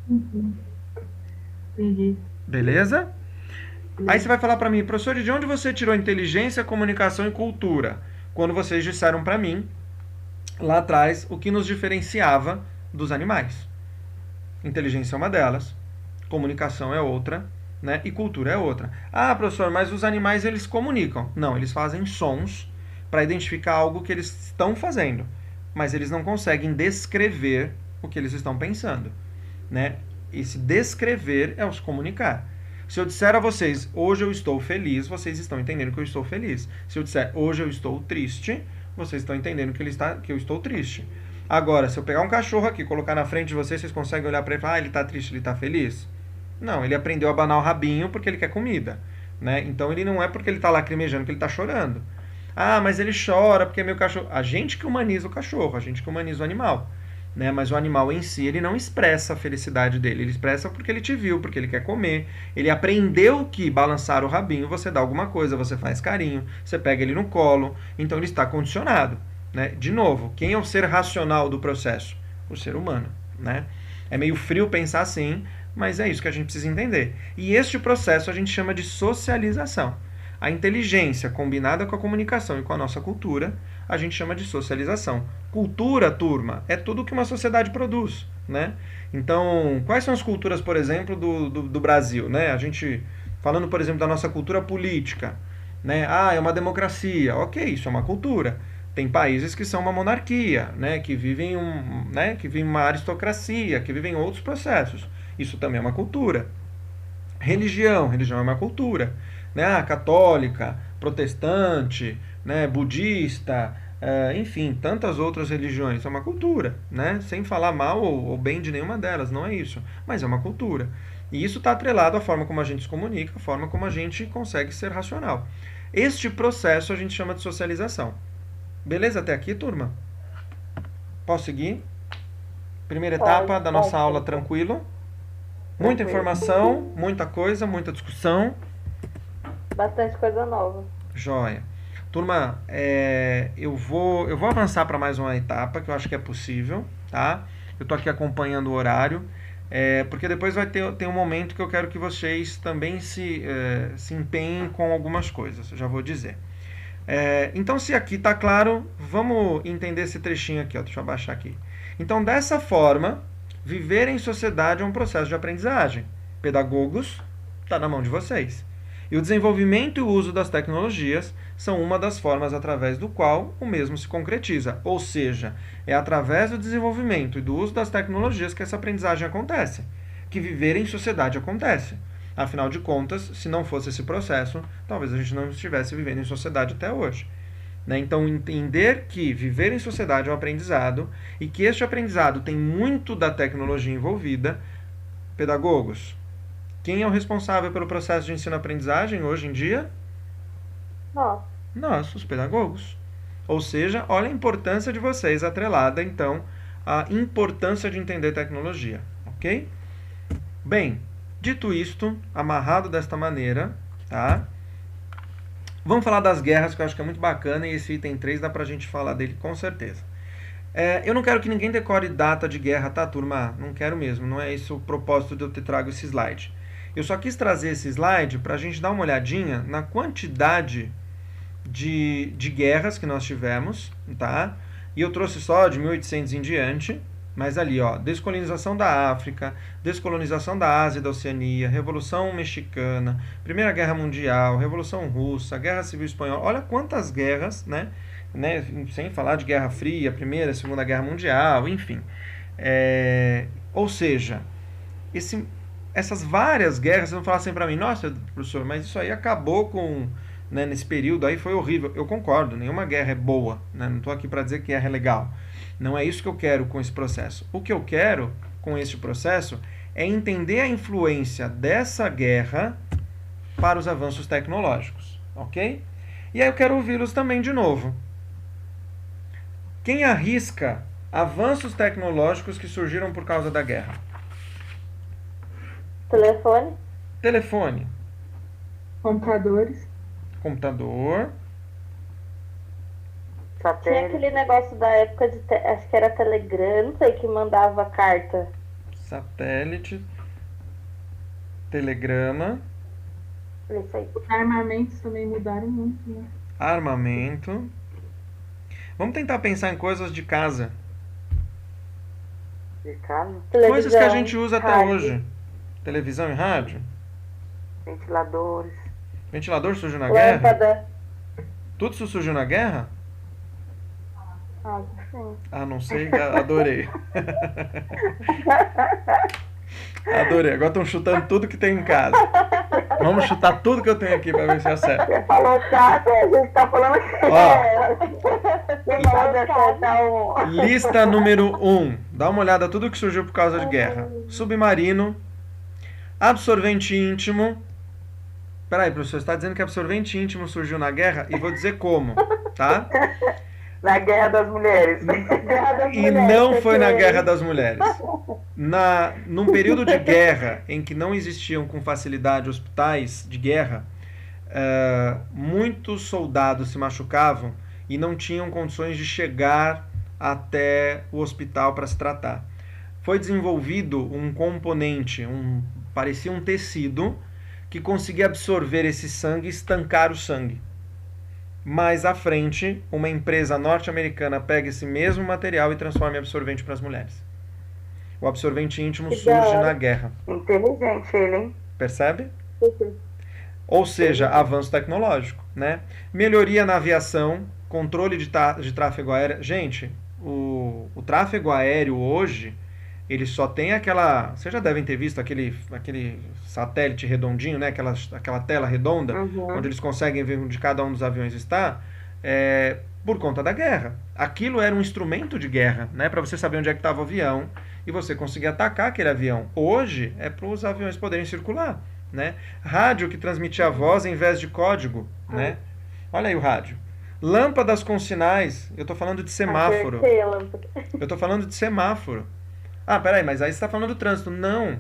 Entendi. Beleza? Aí você vai falar para mim, professor, de onde você tirou inteligência, comunicação e cultura? Quando vocês disseram para mim, lá atrás, o que nos diferenciava dos animais. Inteligência é uma delas, comunicação é outra, né? E cultura é outra. Ah, professor, mas os animais, eles comunicam. Não, eles fazem sons para identificar algo que eles estão fazendo, mas eles não conseguem descrever o que eles estão pensando, né? Esse descrever é os comunicar. Se eu disser a vocês, hoje eu estou feliz, vocês estão entendendo que eu estou feliz. Se eu disser, hoje eu estou triste, vocês estão entendendo que eu estou triste. Agora, se eu pegar um cachorro aqui e colocar na frente de vocês, vocês conseguem olhar para ele e falar, ele está triste, ele está feliz? Não, ele aprendeu a abanar o rabinho porque ele quer comida, né? Então ele não é porque ele está lacrimejando que ele está chorando. Ah, mas ele chora porque é meu cachorro. A gente que humaniza o cachorro, a gente que humaniza o animal, né? Mas o animal em si, ele não expressa a felicidade dele, ele expressa porque ele te viu, porque ele quer comer, ele aprendeu que balançar o rabinho, você dá alguma coisa, você faz carinho, você pega ele no colo, então ele está condicionado, né? De novo, quem é o ser racional do processo? O ser humano, né? É meio frio pensar assim, mas é isso que a gente precisa entender. E este processo a gente chama de socialização. A inteligência combinada com a comunicação e com a nossa cultura, a gente chama de socialização. Cultura, turma, é tudo que uma sociedade produz, né? Então, quais são as culturas, por exemplo, do Brasil, né? A gente, falando, por exemplo, da nossa cultura política, né? Ah, é uma democracia. Ok, isso é uma cultura. Tem países que são uma monarquia, né? Que vivem uma aristocracia, que vivem outros processos. Isso também é uma cultura. Religião é uma cultura, né? Ah, católica, protestante, né? Budista, enfim, tantas outras religiões. É uma cultura, né? Sem falar mal ou bem de nenhuma delas, não é isso. Mas é uma cultura. E isso está atrelado à forma como a gente se comunica, à forma como a gente consegue ser racional. Este processo a gente chama de socialização. Beleza até aqui, turma? Posso seguir? Primeira etapa da nossa aula, tranquilo? Muita informação, muita coisa, muita discussão. Bastante coisa nova. Joia. Turma, eu vou avançar para mais uma etapa, que eu acho que é possível, tá? Eu estou aqui acompanhando o horário, porque depois vai ter um momento que eu quero que vocês também se empenhem com algumas coisas, eu já vou dizer. Então, se aqui está claro, vamos entender esse trechinho aqui, ó, deixa eu abaixar aqui. Então, dessa forma, viver em sociedade é um processo de aprendizagem. Pedagogos, está na mão de vocês. E o desenvolvimento e o uso das tecnologias são uma das formas através do qual o mesmo se concretiza. Ou seja, é através do desenvolvimento e do uso das tecnologias que essa aprendizagem acontece, que viver em sociedade acontece. Afinal de contas, se não fosse esse processo, talvez a gente não estivesse vivendo em sociedade até hoje. Né? Então, entender que viver em sociedade é um aprendizado e que este aprendizado tem muito da tecnologia envolvida. Pedagogos, quem é o responsável pelo processo de ensino-aprendizagem hoje em dia? Nós, os pedagogos. Ou seja, olha a importância de vocês atrelada, então, à importância de entender tecnologia. Ok? Bem, dito isto, amarrado desta maneira, tá? Vamos falar das guerras, que eu acho que é muito bacana, e esse item 3 dá pra gente falar dele com certeza. Eu não quero que ninguém decore data de guerra, tá, turma? Não quero mesmo, não é esse o propósito de eu ter trago esse slide. Eu só quis trazer esse slide pra gente dar uma olhadinha na quantidade de guerras que nós tivemos, tá? E eu trouxe só de 1800 em diante. Mas ali, ó, descolonização da África, descolonização da Ásia e da Oceania, Revolução Mexicana, Primeira Guerra Mundial, Revolução Russa, Guerra Civil Espanhola. Olha quantas guerras, né? Sem falar de Guerra Fria, Primeira e Segunda Guerra Mundial, enfim. Ou seja, essas várias guerras, vocês vão falar assim pra mim, nossa, professor, mas isso aí acabou com... Né, nesse período aí foi horrível. Eu concordo, nenhuma guerra é boa, né? Não estou aqui para dizer que guerra é legal. Não é isso que eu quero com esse processo. O que eu quero com esse processo é entender a influência dessa guerra para os avanços tecnológicos, ok? E aí eu quero ouvi-los também de novo. Quem arrisca avanços tecnológicos que surgiram por causa da guerra? Telefone. Computador. Tinha aquele negócio da época de... acho que era Telegram, não sei, que mandava carta. Satélite. Telegrama. Isso aí. Armamentos também mudaram muito, né? Armamento. Vamos tentar pensar em coisas de casa. De casa? Coisas que a gente usa até hoje. Televisão e rádio. Ventiladores. Ventilador surgiu na guerra? Lâmpada. Tudo isso surgiu na guerra? Sim. Ah, não sei, adorei. Adorei, agora estão chutando tudo que tem em casa. Vamos chutar tudo que eu tenho aqui para ver se acerta. Você falou casa, a gente tá falando Ó, lista número 1. Dá uma olhada tudo que surgiu por causa de guerra. Submarino, absorvente íntimo, Espera aí, professor, você está dizendo que absorvente íntimo surgiu na guerra? E vou dizer como, tá? Na Guerra das Mulheres. E não foi na Guerra das Mulheres. Num período de guerra em que não existiam com facilidade hospitais de guerra, muitos soldados se machucavam e não tinham condições de chegar até o hospital para se tratar. Foi desenvolvido um componente, parecia um tecido, que conseguia absorver esse sangue e estancar o sangue. Mais à frente, uma empresa norte-americana pega esse mesmo material e transforma em absorvente para as mulheres. O absorvente íntimo surge na guerra. Inteligente ele, hein? Percebe? Ou seja, avanço tecnológico, né? Melhoria na aviação, controle de tráfego aéreo. Gente, o tráfego aéreo hoje, ele só tem aquela... Vocês já devem ter visto aquele satélite redondinho, né? Aquela tela redonda, onde eles conseguem ver onde cada um dos aviões está, por conta da guerra. Aquilo era um instrumento de guerra, né? Para você saber onde é que estava o avião e você conseguir atacar aquele avião. Hoje é para os aviões poderem circular, né? Rádio que transmitia a voz em vez de código, né? Olha aí o rádio. Lâmpadas com sinais. Eu estou falando de semáforo. Eu estou falando de semáforo. Ah, peraí, mas aí você está falando do trânsito. Não.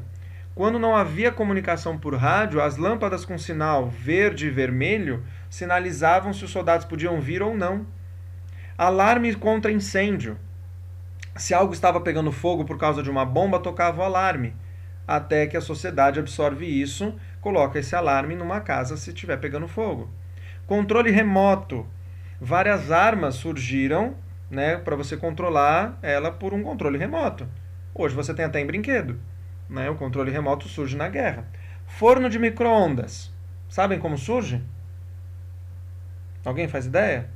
Quando não havia comunicação por rádio, as lâmpadas com sinal verde e vermelho sinalizavam se os soldados podiam vir ou não. Alarme contra incêndio. Se algo estava pegando fogo por causa de uma bomba, tocava o alarme. Até que a sociedade absorve isso, coloca esse alarme numa casa se estiver pegando fogo. Controle remoto. Várias armas surgiram, né, para você controlar ela por um controle remoto. Hoje você tem até em brinquedo, né? O controle remoto surge na guerra. Forno de micro-ondas. Sabem como surge? Alguém faz ideia?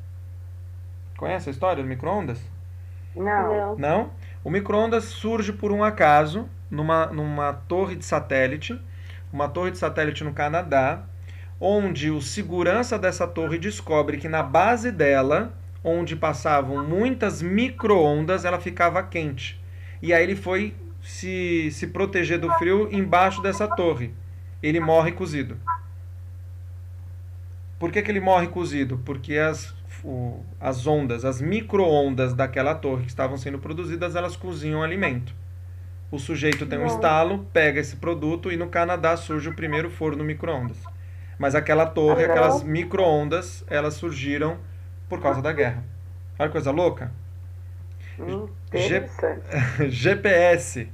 Conhece a história do micro-ondas? Não. Não? O micro-ondas surge por um acaso numa torre de satélite, uma torre de satélite no Canadá, onde o segurança dessa torre descobre que na base dela, onde passavam muitas micro-ondas, ela ficava quente. E aí ele foi se proteger do frio embaixo dessa torre. Ele morre cozido. Por que ele morre cozido? Porque as ondas, as micro-ondas daquela torre que estavam sendo produzidas, elas cozinham alimento. O sujeito tem um estalo, pega esse produto e no Canadá surge o primeiro forno micro-ondas. Mas aquela torre, aquelas micro-ondas, elas surgiram por causa da guerra. Olha que coisa louca. GPS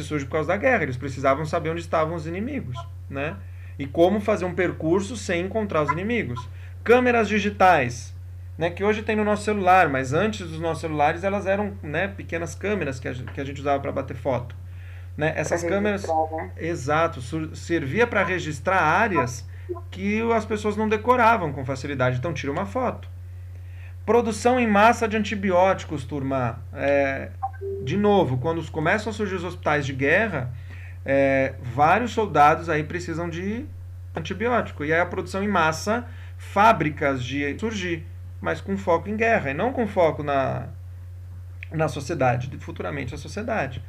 surge por causa da guerra. Eles precisavam saber onde estavam os inimigos, né? E como fazer um percurso sem encontrar os inimigos. Câmeras digitais, né, que hoje tem no nosso celular, mas antes dos nossos celulares elas eram, né, pequenas câmeras que a gente usava para bater foto, né? Essas câmeras, né? Exato, servia para registrar áreas que as pessoas não decoravam com facilidade. Então tira uma foto. Produção em massa de antibióticos, turma. De novo, quando começam a surgir os hospitais de guerra, vários soldados aí precisam de antibiótico. E aí a produção em massa, fábricas de surgir, mas com foco em guerra e não com foco na sociedade, futuramente a sociedade.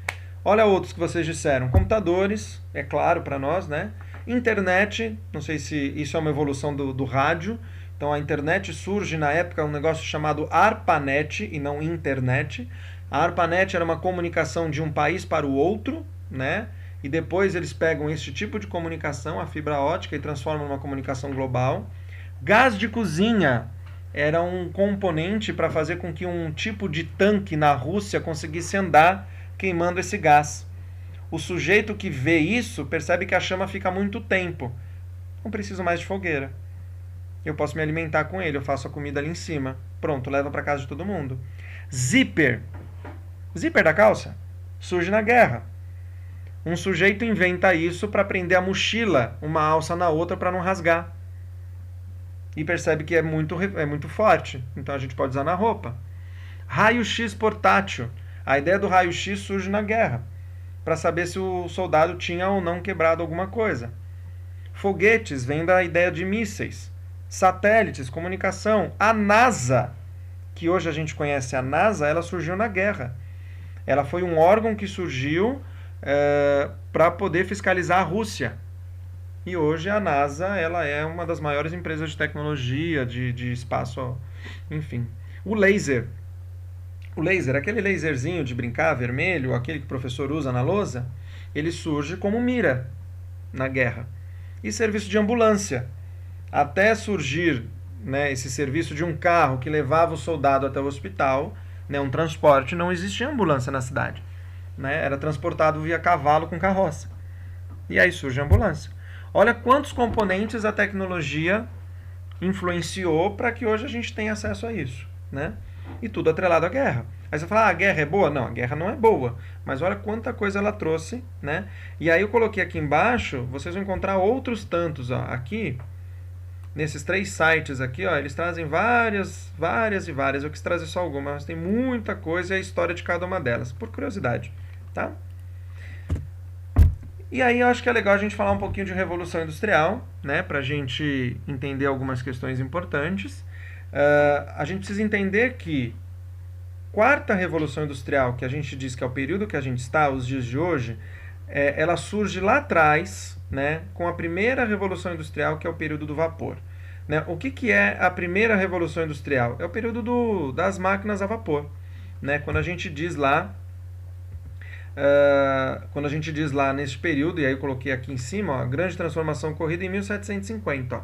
Olha outros que vocês disseram. Computadores, é claro para nós, né? Internet, não sei se isso é uma evolução do rádio. Então a internet surge na época um negócio chamado ARPANET e não internet. A ARPANET era uma comunicação de um país para o outro, né? E depois eles pegam esse tipo de comunicação, a fibra ótica, e transformam numa comunicação global. Gás de cozinha era um componente para fazer com que um tipo de tanque na Rússia conseguisse andar queimando esse gás. O sujeito que vê isso percebe que a chama fica muito tempo. Não preciso mais de fogueira. Eu posso me alimentar com ele, eu faço a comida ali em cima. Pronto, leva para casa de todo mundo. Zíper. Zíper da calça surge na guerra. Um sujeito inventa isso para prender a mochila, uma alça na outra para não rasgar. E percebe que é muito forte. Então a gente pode usar na roupa. Raio-X portátil. A ideia do raio-X surge na guerra, para saber se o soldado tinha ou não quebrado alguma coisa. Foguetes vem da ideia de mísseis. Satélites, comunicação. A NASA, que hoje a gente conhece a NASA, ela surgiu na guerra. Ela foi um órgão que surgiu para poder fiscalizar a Rússia. E hoje a NASA, ela é uma das maiores empresas de tecnologia, de espaço, enfim. O laser, aquele laserzinho de brincar, vermelho, aquele que o professor usa na lousa, ele surge como mira na guerra. E serviço de ambulância. Até surgir, né, esse serviço de um carro que levava o soldado até o hospital, né, um transporte, não existia ambulância na cidade. Né, era transportado via cavalo com carroça. E aí surge a ambulância. Olha quantos componentes a tecnologia influenciou para que hoje a gente tenha acesso a isso. Né? E tudo atrelado à guerra. Aí você fala, a guerra é boa? Não, a guerra não é boa. Mas olha quanta coisa ela trouxe. Né? E aí eu coloquei aqui embaixo, vocês vão encontrar outros tantos. Ó, aqui, nesses 3 sites aqui, ó, eles trazem várias. Eu quis trazer só algumas, mas tem muita coisa e a história de cada uma delas, por curiosidade. Tá? E aí eu acho que é legal a gente falar um pouquinho de Revolução Industrial, né, para a gente entender algumas questões importantes. A gente precisa entender que quarta Revolução Industrial, que a gente diz que é o período que a gente está, os dias de hoje, ela surge lá atrás, né, com a primeira Revolução Industrial, que é o período do vapor. Né? O que é a primeira Revolução Industrial? É o período das máquinas a vapor. Né? Quando a gente diz lá nesse período, e aí eu coloquei aqui em cima, ó, a grande transformação ocorrida em 1750, ó,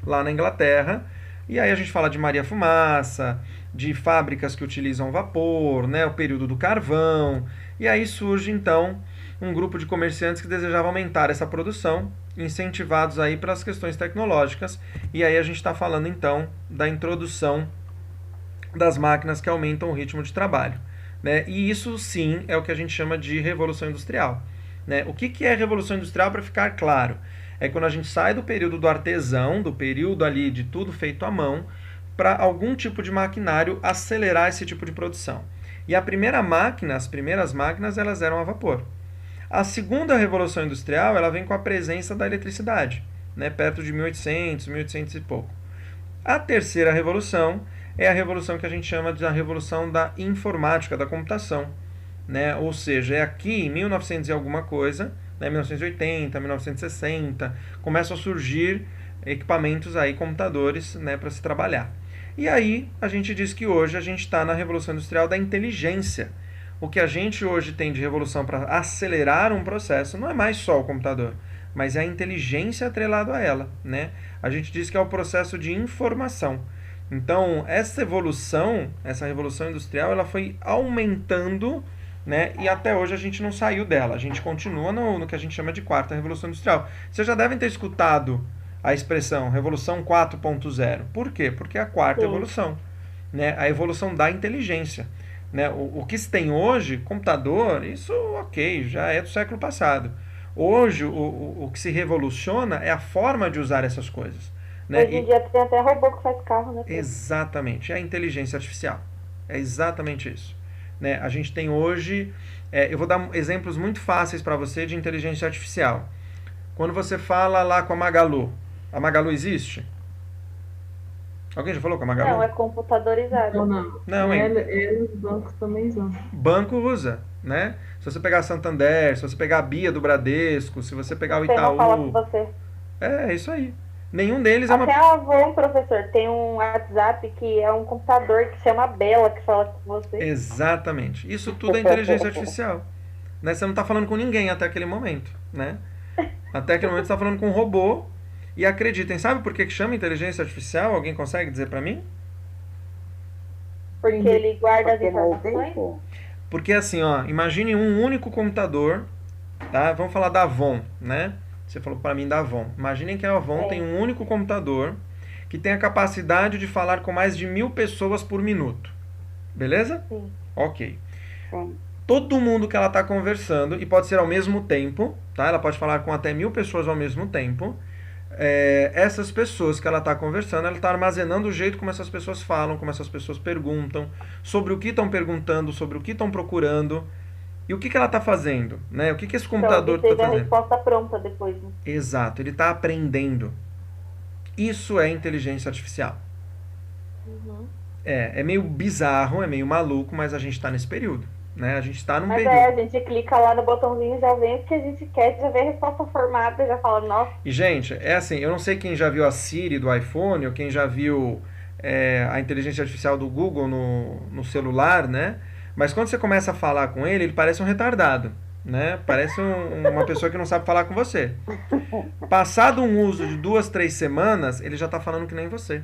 lá na Inglaterra, e aí a gente fala de Maria Fumaça, de fábricas que utilizam vapor, né, o período do carvão, e aí surge então um grupo de comerciantes que desejava aumentar essa produção, incentivados aí pelas questões tecnológicas, e aí a gente está falando então da introdução das máquinas que aumentam o ritmo de trabalho. Né? E isso sim é o que a gente chama de Revolução Industrial. Né? O que é Revolução Industrial, para ficar claro? É quando a gente sai do período do artesão, do período ali de tudo feito à mão, para algum tipo de maquinário acelerar esse tipo de produção. E a primeira máquina, as primeiras máquinas, elas eram a vapor. A segunda Revolução Industrial, ela vem com a presença da eletricidade, né? Perto de 1800, 1800 e pouco. A terceira revolução é a revolução que a gente chama de a revolução da informática, da computação. Né? Ou seja, é aqui em 1900 e alguma coisa, né? 1980, 1960, começam a surgir equipamentos aí, computadores, né, para se trabalhar. E aí a gente diz que hoje a gente está na revolução industrial da inteligência. O que a gente hoje tem de revolução para acelerar um processo não é mais só o computador, mas é a inteligência atrelada a ela. Né? A gente diz que é o processo de informação. Então, essa evolução, essa revolução industrial, ela foi aumentando, né? E até hoje a gente não saiu dela. A gente continua no que a gente chama de quarta revolução industrial. Vocês já devem ter escutado a expressão Revolução 4.0. Por quê? Porque é a quarta evolução. Né? A evolução da inteligência. Né? O que se tem hoje, computador, isso ok, já é do século passado. Hoje, o que se revoluciona é a forma de usar essas coisas. Né? Hoje em dia tem até robô que faz carro, né? Exatamente, é a inteligência artificial. É exatamente isso. Né? A gente tem hoje... eu vou dar exemplos muito fáceis para você de inteligência artificial. Quando você fala lá com a Magalu existe? Alguém já falou com a Magalu? Não, é computadorizado. Não. Os bancos também usam. Banco usa, né? Se você pegar a Santander, se você pegar a Bia do Bradesco, se você pegar o Itaú... falar com você. É isso aí. Nenhum deles Até a Avon, professor, tem um WhatsApp que é um computador que chama Bela, que fala com você. Exatamente. Isso tudo é inteligência artificial. Né? Você não está falando com ninguém até aquele momento. Né? Até aquele momento você está falando com um robô. E acreditem, sabe por que chama inteligência artificial? Alguém consegue dizer para mim? Porque ele guarda as informações? Porque assim, ó, imagine um único computador, tá? Vamos falar da Avon, né? Você falou para mim da Avon. Imaginem que a Avon tem um único computador que tem a capacidade de falar com mais de 1000 pessoas por minuto. Beleza? Sim. Ok. Sim. Todo mundo que ela está conversando, e pode ser ao mesmo tempo, tá? Ela pode falar com até 1000 pessoas ao mesmo tempo. Essas pessoas que ela está conversando, ela está armazenando o jeito como essas pessoas falam, como essas pessoas perguntam, sobre o que estão perguntando, sobre o que estão procurando. E o que ela está fazendo? Né? O que esse computador está fazendo? Então, a resposta pronta depois. Né? Exato, ele está aprendendo. Isso é inteligência artificial. Uhum. É meio bizarro, é meio maluco, mas a gente está nesse período. né? A gente está num Mas período. aí a gente clica lá no botãozinho e já vem o que a gente quer, já vem a resposta formada, já fala, nossa. E, gente, é assim, eu não sei quem já viu a Siri do iPhone ou quem já viu a inteligência artificial do Google no celular, né? Mas quando você começa a falar com ele, ele parece um retardado, né? Parece uma pessoa que não sabe falar com você. Passado um uso de 2, 3 semanas, ele já está falando que nem você.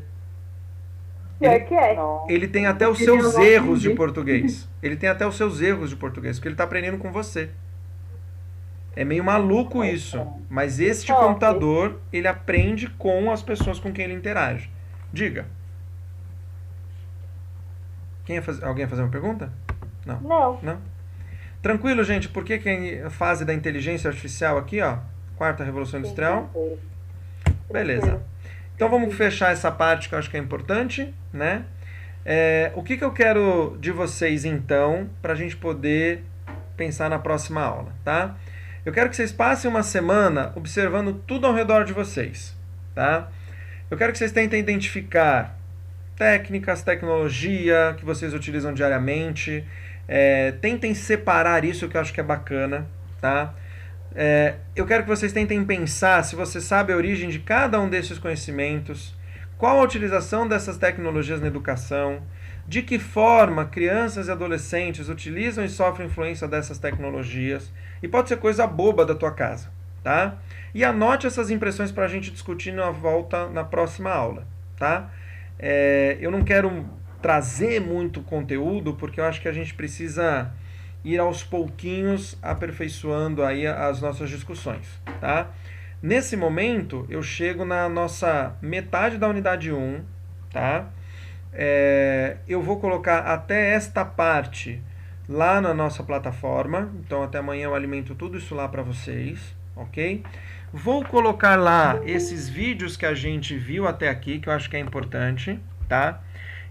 Pior que é. Ele tem até os seus erros de português. Ele tem até os seus erros de português, porque ele está aprendendo com você. É meio maluco isso, mas este computador, ele aprende com as pessoas com quem ele interage. Diga. Alguém ia fazer uma pergunta? Não. Tranquilo, gente, por que a fase da inteligência artificial aqui, ó, quarta revolução industrial? Beleza. Então vamos fechar essa parte que eu acho que é importante, né? O que eu quero de vocês, então, para a gente poder pensar na próxima aula, tá? Eu quero que vocês passem uma semana observando tudo ao redor de vocês, tá? Eu quero que vocês tentem identificar técnicas, tecnologia que vocês utilizam diariamente. Tentem separar isso, que eu acho que é bacana, tá? Eu quero que vocês tentem pensar se você sabe a origem de cada um desses conhecimentos, qual a utilização dessas tecnologias na educação, de que forma crianças e adolescentes utilizam e sofrem influência dessas tecnologias, e pode ser coisa boba da tua casa, tá? E anote essas impressões para a gente discutir na volta na próxima aula, tá? Eu não quero trazer muito conteúdo, porque eu acho que a gente precisa ir aos pouquinhos aperfeiçoando aí as nossas discussões, tá? Nesse momento, eu chego na nossa metade da unidade 1, tá? Eu vou colocar até esta parte lá na nossa plataforma, então até amanhã eu alimento tudo isso lá para vocês, ok? Vou colocar lá esses vídeos que a gente viu até aqui, que eu acho que é importante, tá?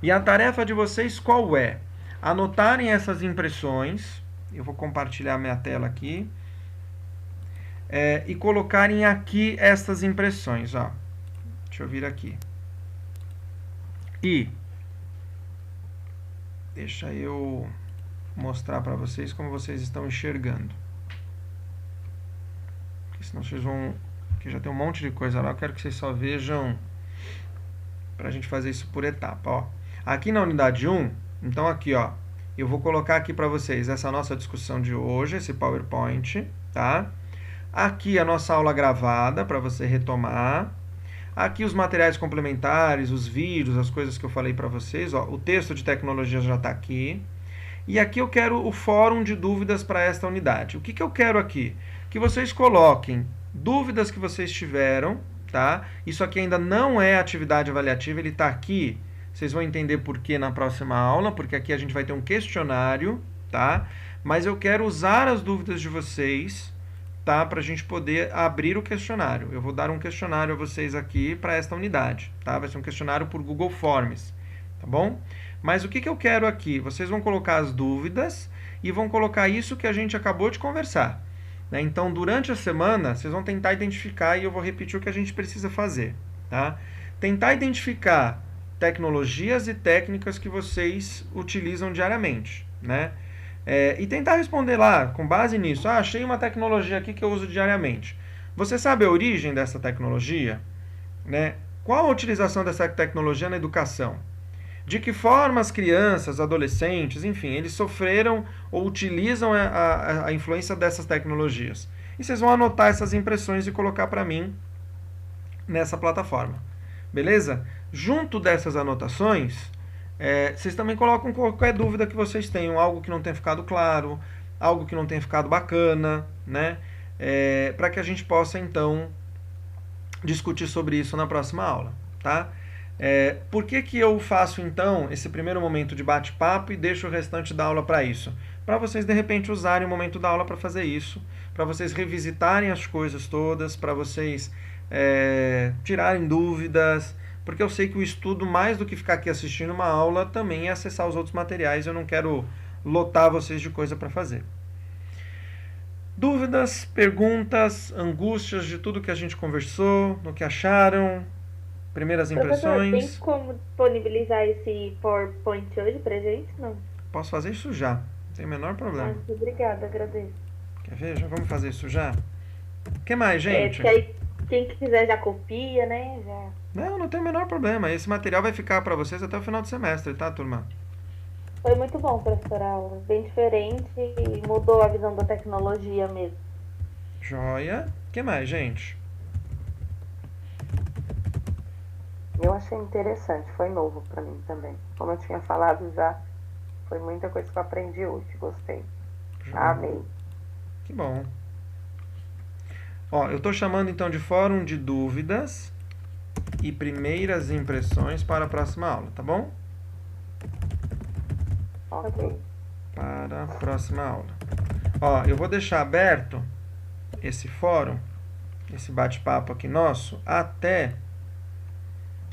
E a tarefa de vocês qual é? Anotarem essas impressões, eu vou compartilhar minha tela aqui, e colocarem aqui estas impressões, ó. Deixa eu vir aqui. E deixa eu mostrar para vocês como vocês estão enxergando. Porque senão vocês vão... Aqui já tem um monte de coisa lá, eu quero que vocês só vejam para a gente fazer isso por etapa, ó. Aqui na unidade 1, então aqui, ó, eu vou colocar aqui para vocês essa nossa discussão de hoje, esse PowerPoint, tá? Aqui a nossa aula gravada para você retomar. Aqui os materiais complementares, os vídeos, as coisas que eu falei para vocês, ó, o texto de tecnologia já está aqui. E aqui eu quero o fórum de dúvidas para esta unidade. O que eu quero aqui? Que vocês coloquem dúvidas que vocês tiveram, tá? Isso aqui ainda não é atividade avaliativa, ele está aqui. Vocês vão entender por que na próxima aula, porque aqui a gente vai ter um questionário, tá? Mas eu quero usar as dúvidas de vocês, tá? Para a gente poder abrir o questionário. Eu vou dar um questionário a vocês aqui para esta unidade, tá? Vai ser um questionário por Google Forms, tá bom? Mas o que eu quero aqui? Vocês vão colocar as dúvidas e vão colocar isso que a gente acabou de conversar, né? Então, durante a semana, vocês vão tentar identificar, e eu vou repetir o que a gente precisa fazer, tá? Tentar identificar tecnologias e técnicas que vocês utilizam diariamente, né? E tentar responder lá, com base nisso. Achei uma tecnologia aqui que eu uso diariamente. Você sabe a origem dessa tecnologia? Né? Qual a utilização dessa tecnologia na educação? De que forma as crianças, adolescentes, enfim, eles sofreram ou utilizam a influência dessas tecnologias? E vocês vão anotar essas impressões e colocar para mim nessa plataforma. Beleza? Junto dessas anotações, vocês também colocam qualquer dúvida que vocês tenham, algo que não tenha ficado claro, algo que não tenha ficado bacana, né? Para que a gente possa, então, discutir sobre isso na próxima aula, tá? Por que eu faço, então, esse primeiro momento de bate-papo e deixo o restante da aula para isso? Para vocês, de repente, usarem o momento da aula para fazer isso, para vocês revisitarem as coisas todas, para vocês tirarem dúvidas, porque eu sei que o estudo, mais do que ficar aqui assistindo uma aula, também é acessar os outros materiais. Eu não quero lotar vocês de coisa para fazer. Dúvidas, perguntas, angústias de tudo que a gente conversou, no que acharam, primeiras impressões. Professor, tem como disponibilizar esse PowerPoint hoje pra gente? Não. Posso fazer isso já. Tem o menor problema. Nossa, obrigada, agradeço. Quer ver? Já vamos fazer isso já? O que mais, gente? Que aí quem quiser já copia, né? Não tem o menor problema. Esse material vai ficar para vocês até o final do semestre, tá, turma? Foi muito bom, professora, a aula. Bem diferente e mudou a visão da tecnologia mesmo. Joia. O que mais, gente? Eu achei interessante, foi novo para mim também. Como eu tinha falado já, foi muita coisa que eu aprendi hoje, gostei. Amei. Que bom. Ó, eu estou chamando então de fórum de dúvidas e primeiras impressões para a próxima aula, tá bom? Ok. Para a próxima aula. Ó, eu vou deixar aberto esse fórum, esse bate-papo aqui nosso, até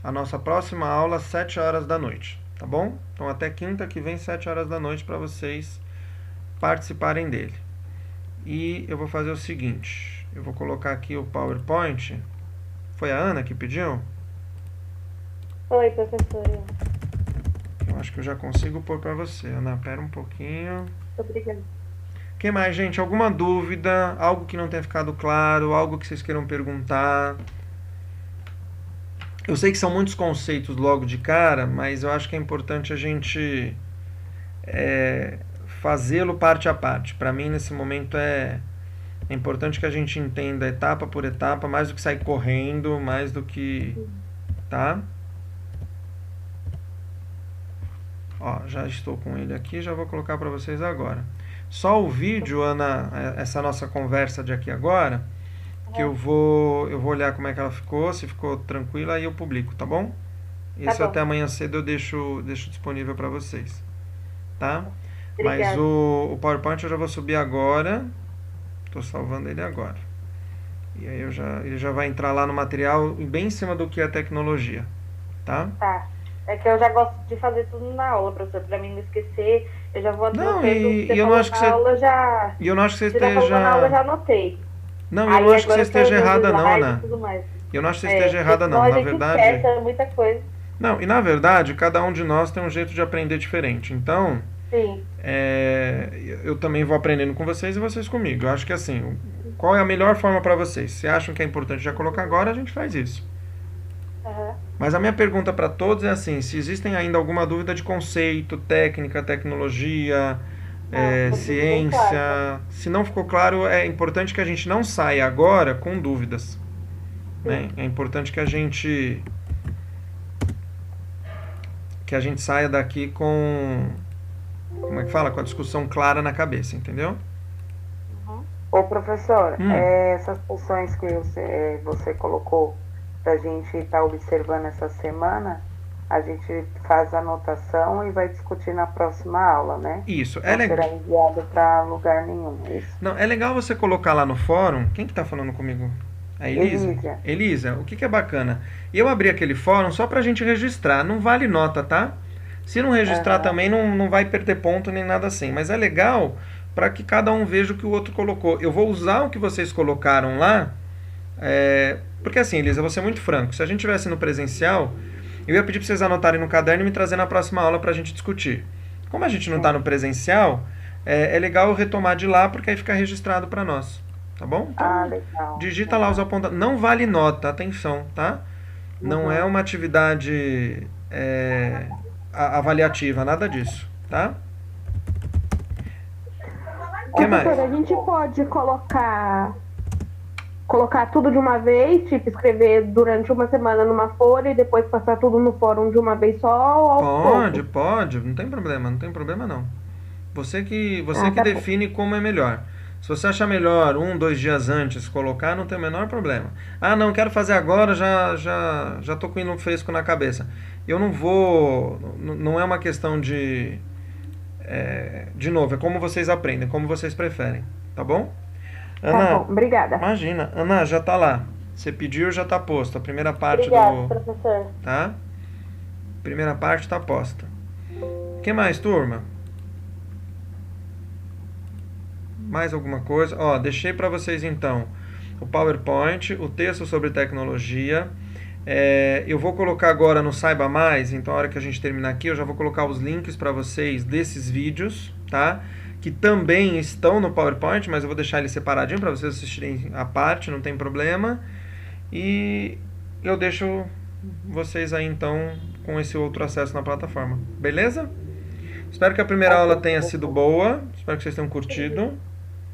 a nossa próxima aula, às 7 horas da noite, tá bom? Então, até quinta que vem, 7 horas da noite, para vocês participarem dele. E eu vou fazer o seguinte, eu vou colocar aqui o PowerPoint. Foi a Ana que pediu? Oi, professora. Eu acho que eu já consigo pôr para você, Ana. Pera um pouquinho. Obrigada. O que mais, gente? Alguma dúvida? Algo que não tenha ficado claro? Algo que vocês queiram perguntar? Eu sei que são muitos conceitos logo de cara, mas eu acho que é importante a gente fazê-lo parte a parte. Para mim, nesse momento, é importante que a gente entenda etapa por etapa, mais do que sair correndo, mais do que... Tá? Ó, já estou com ele aqui, já vou colocar para vocês agora. Só o vídeo, Ana, essa nossa conversa de aqui agora, que eu vou olhar como é que ela ficou, se ficou tranquila, aí eu publico, tá bom? Isso até amanhã cedo eu deixo disponível para vocês, tá? Obrigada. Mas o PowerPoint eu já vou subir agora, estou salvando ele agora. E aí ele já vai entrar lá no material, bem em cima do que é tecnologia, tá? Tá. É que eu já gosto de fazer tudo na aula, professor, pra mim não esquecer. Eu já vou anotando. E eu não acho que você... E eu não acho que você esteja... Na aula eu já anotei. Não, eu não acho que você esteja errada não, Ana. Eu não acho que você esteja errada não, na verdade... Esquece muita coisa. Não, e na verdade, cada um de nós tem um jeito de aprender diferente. Então, sim. Eu também vou aprendendo com vocês e vocês comigo. Eu acho que assim, qual é a melhor forma para vocês? Se acham que é importante já colocar agora, a gente faz isso. Uhum. Mas a minha pergunta para todos é assim, se existem ainda alguma dúvida de conceito, técnica, tecnologia, ciência, claro. Se não ficou claro, é importante que a gente não saia agora com dúvidas. Né? É importante que a gente saia daqui com, como é que fala? Com a discussão clara na cabeça, entendeu? Ô professor, essas funções que você colocou pra gente estar observando essa semana, a gente faz a anotação e vai discutir na próxima aula, né? Isso, não será enviado para lugar nenhum, isso? Não, é legal você colocar lá no fórum. Quem que tá falando comigo? A Elisa? Elisa, o que é bacana? Eu abri aquele fórum só pra gente registrar, não vale nota, tá? Se não registrar também, não vai perder ponto nem nada assim, mas é legal para que cada um veja o que o outro colocou. Eu vou usar o que vocês colocaram lá, porque assim, Elisa, eu vou ser muito franco, se a gente estivesse no presencial, eu ia pedir para vocês anotarem no caderno e me trazer na próxima aula para a gente discutir. Como a gente não está no presencial, é legal eu retomar de lá, porque aí fica registrado para nós. Tá bom? Então, legal. Digita lá os apontamentos. Não vale nota, atenção, tá? Não é uma atividade avaliativa, nada disso, tá? O que mais? A gente pode colocar tudo de uma vez, tipo, escrever durante uma semana numa folha e depois passar tudo no fórum de uma vez só? Ou pode, não tem problema não. Você que define como é melhor. Se você achar melhor 1, 2 dias antes colocar, não tem o menor problema. Ah, não, quero fazer agora, já tô com hino fresco na cabeça. Eu não vou... Não é uma questão de... de novo, é como vocês aprendem, como vocês preferem. Tá bom? Ana, tá bom, obrigada. Imagina. Ana, já tá lá. Você pediu, já tá posto. A primeira parte Obrigada, professor. Tá? Primeira parte tá posta. O que mais, turma? Mais alguma coisa? Ó, deixei para vocês então o PowerPoint, o texto sobre tecnologia. Eu vou colocar agora no Saiba Mais, então a hora que a gente terminar aqui eu já vou colocar os links para vocês desses vídeos, tá? que também estão no PowerPoint, mas eu vou deixar ele separadinho para vocês assistirem à parte, não tem problema. E eu deixo vocês aí então com esse outro acesso na plataforma. Beleza? Espero que a primeira aula tenha sido boa. Espero que vocês tenham curtido.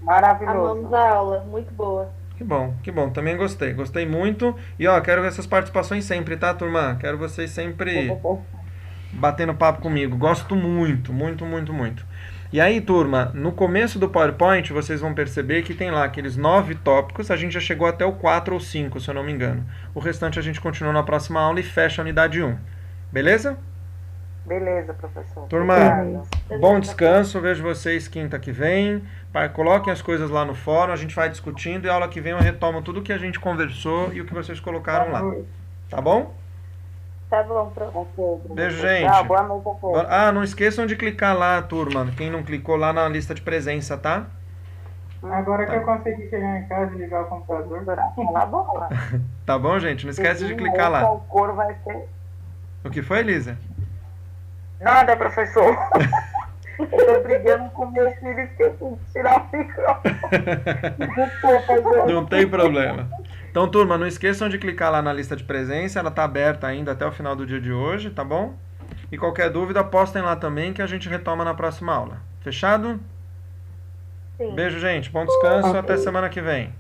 Maravilhoso. Amamos a aula, muito boa. Que bom, que bom. Também gostei. Gostei muito. E ó, quero essas participações sempre, tá, turma? Quero vocês sempre batendo papo comigo. Gosto muito, muito, muito, muito. E aí, turma, no começo do PowerPoint, vocês vão perceber que tem lá aqueles 9 tópicos. A gente já chegou até o 4 ou 5, se eu não me engano. O restante a gente continua na próxima aula e fecha a unidade 1. Beleza? Beleza, professor. Turma, Obrigada. bom descanso. Vejo vocês quinta que vem. Coloquem as coisas lá no fórum, a gente vai discutindo e a aula que vem eu retomo tudo que a gente conversou e o que vocês colocaram lá. Tá bom? Tá bom, professor. Beijo, gente. Tchau, boa noite a todos. Ah, não esqueçam de clicar lá, turma. Quem não clicou lá na lista de presença, tá? Agora que eu consegui chegar em casa e ligar o computador. Cala a boca. Tá bom, gente? Não esquece de clicar lá. O couro vai ser... O que foi, Elisa? Nada, professor. Eu tô brigando com meus filhos, esqueci de tirar o microfone. Não tem problema. Então, turma, não esqueçam de clicar lá na lista de presença. Ela tá aberta ainda até o final do dia de hoje, tá bom? E qualquer dúvida, postem lá também que a gente retoma na próxima aula. Fechado? Sim. Beijo, gente. Bom descanso. Até semana que vem.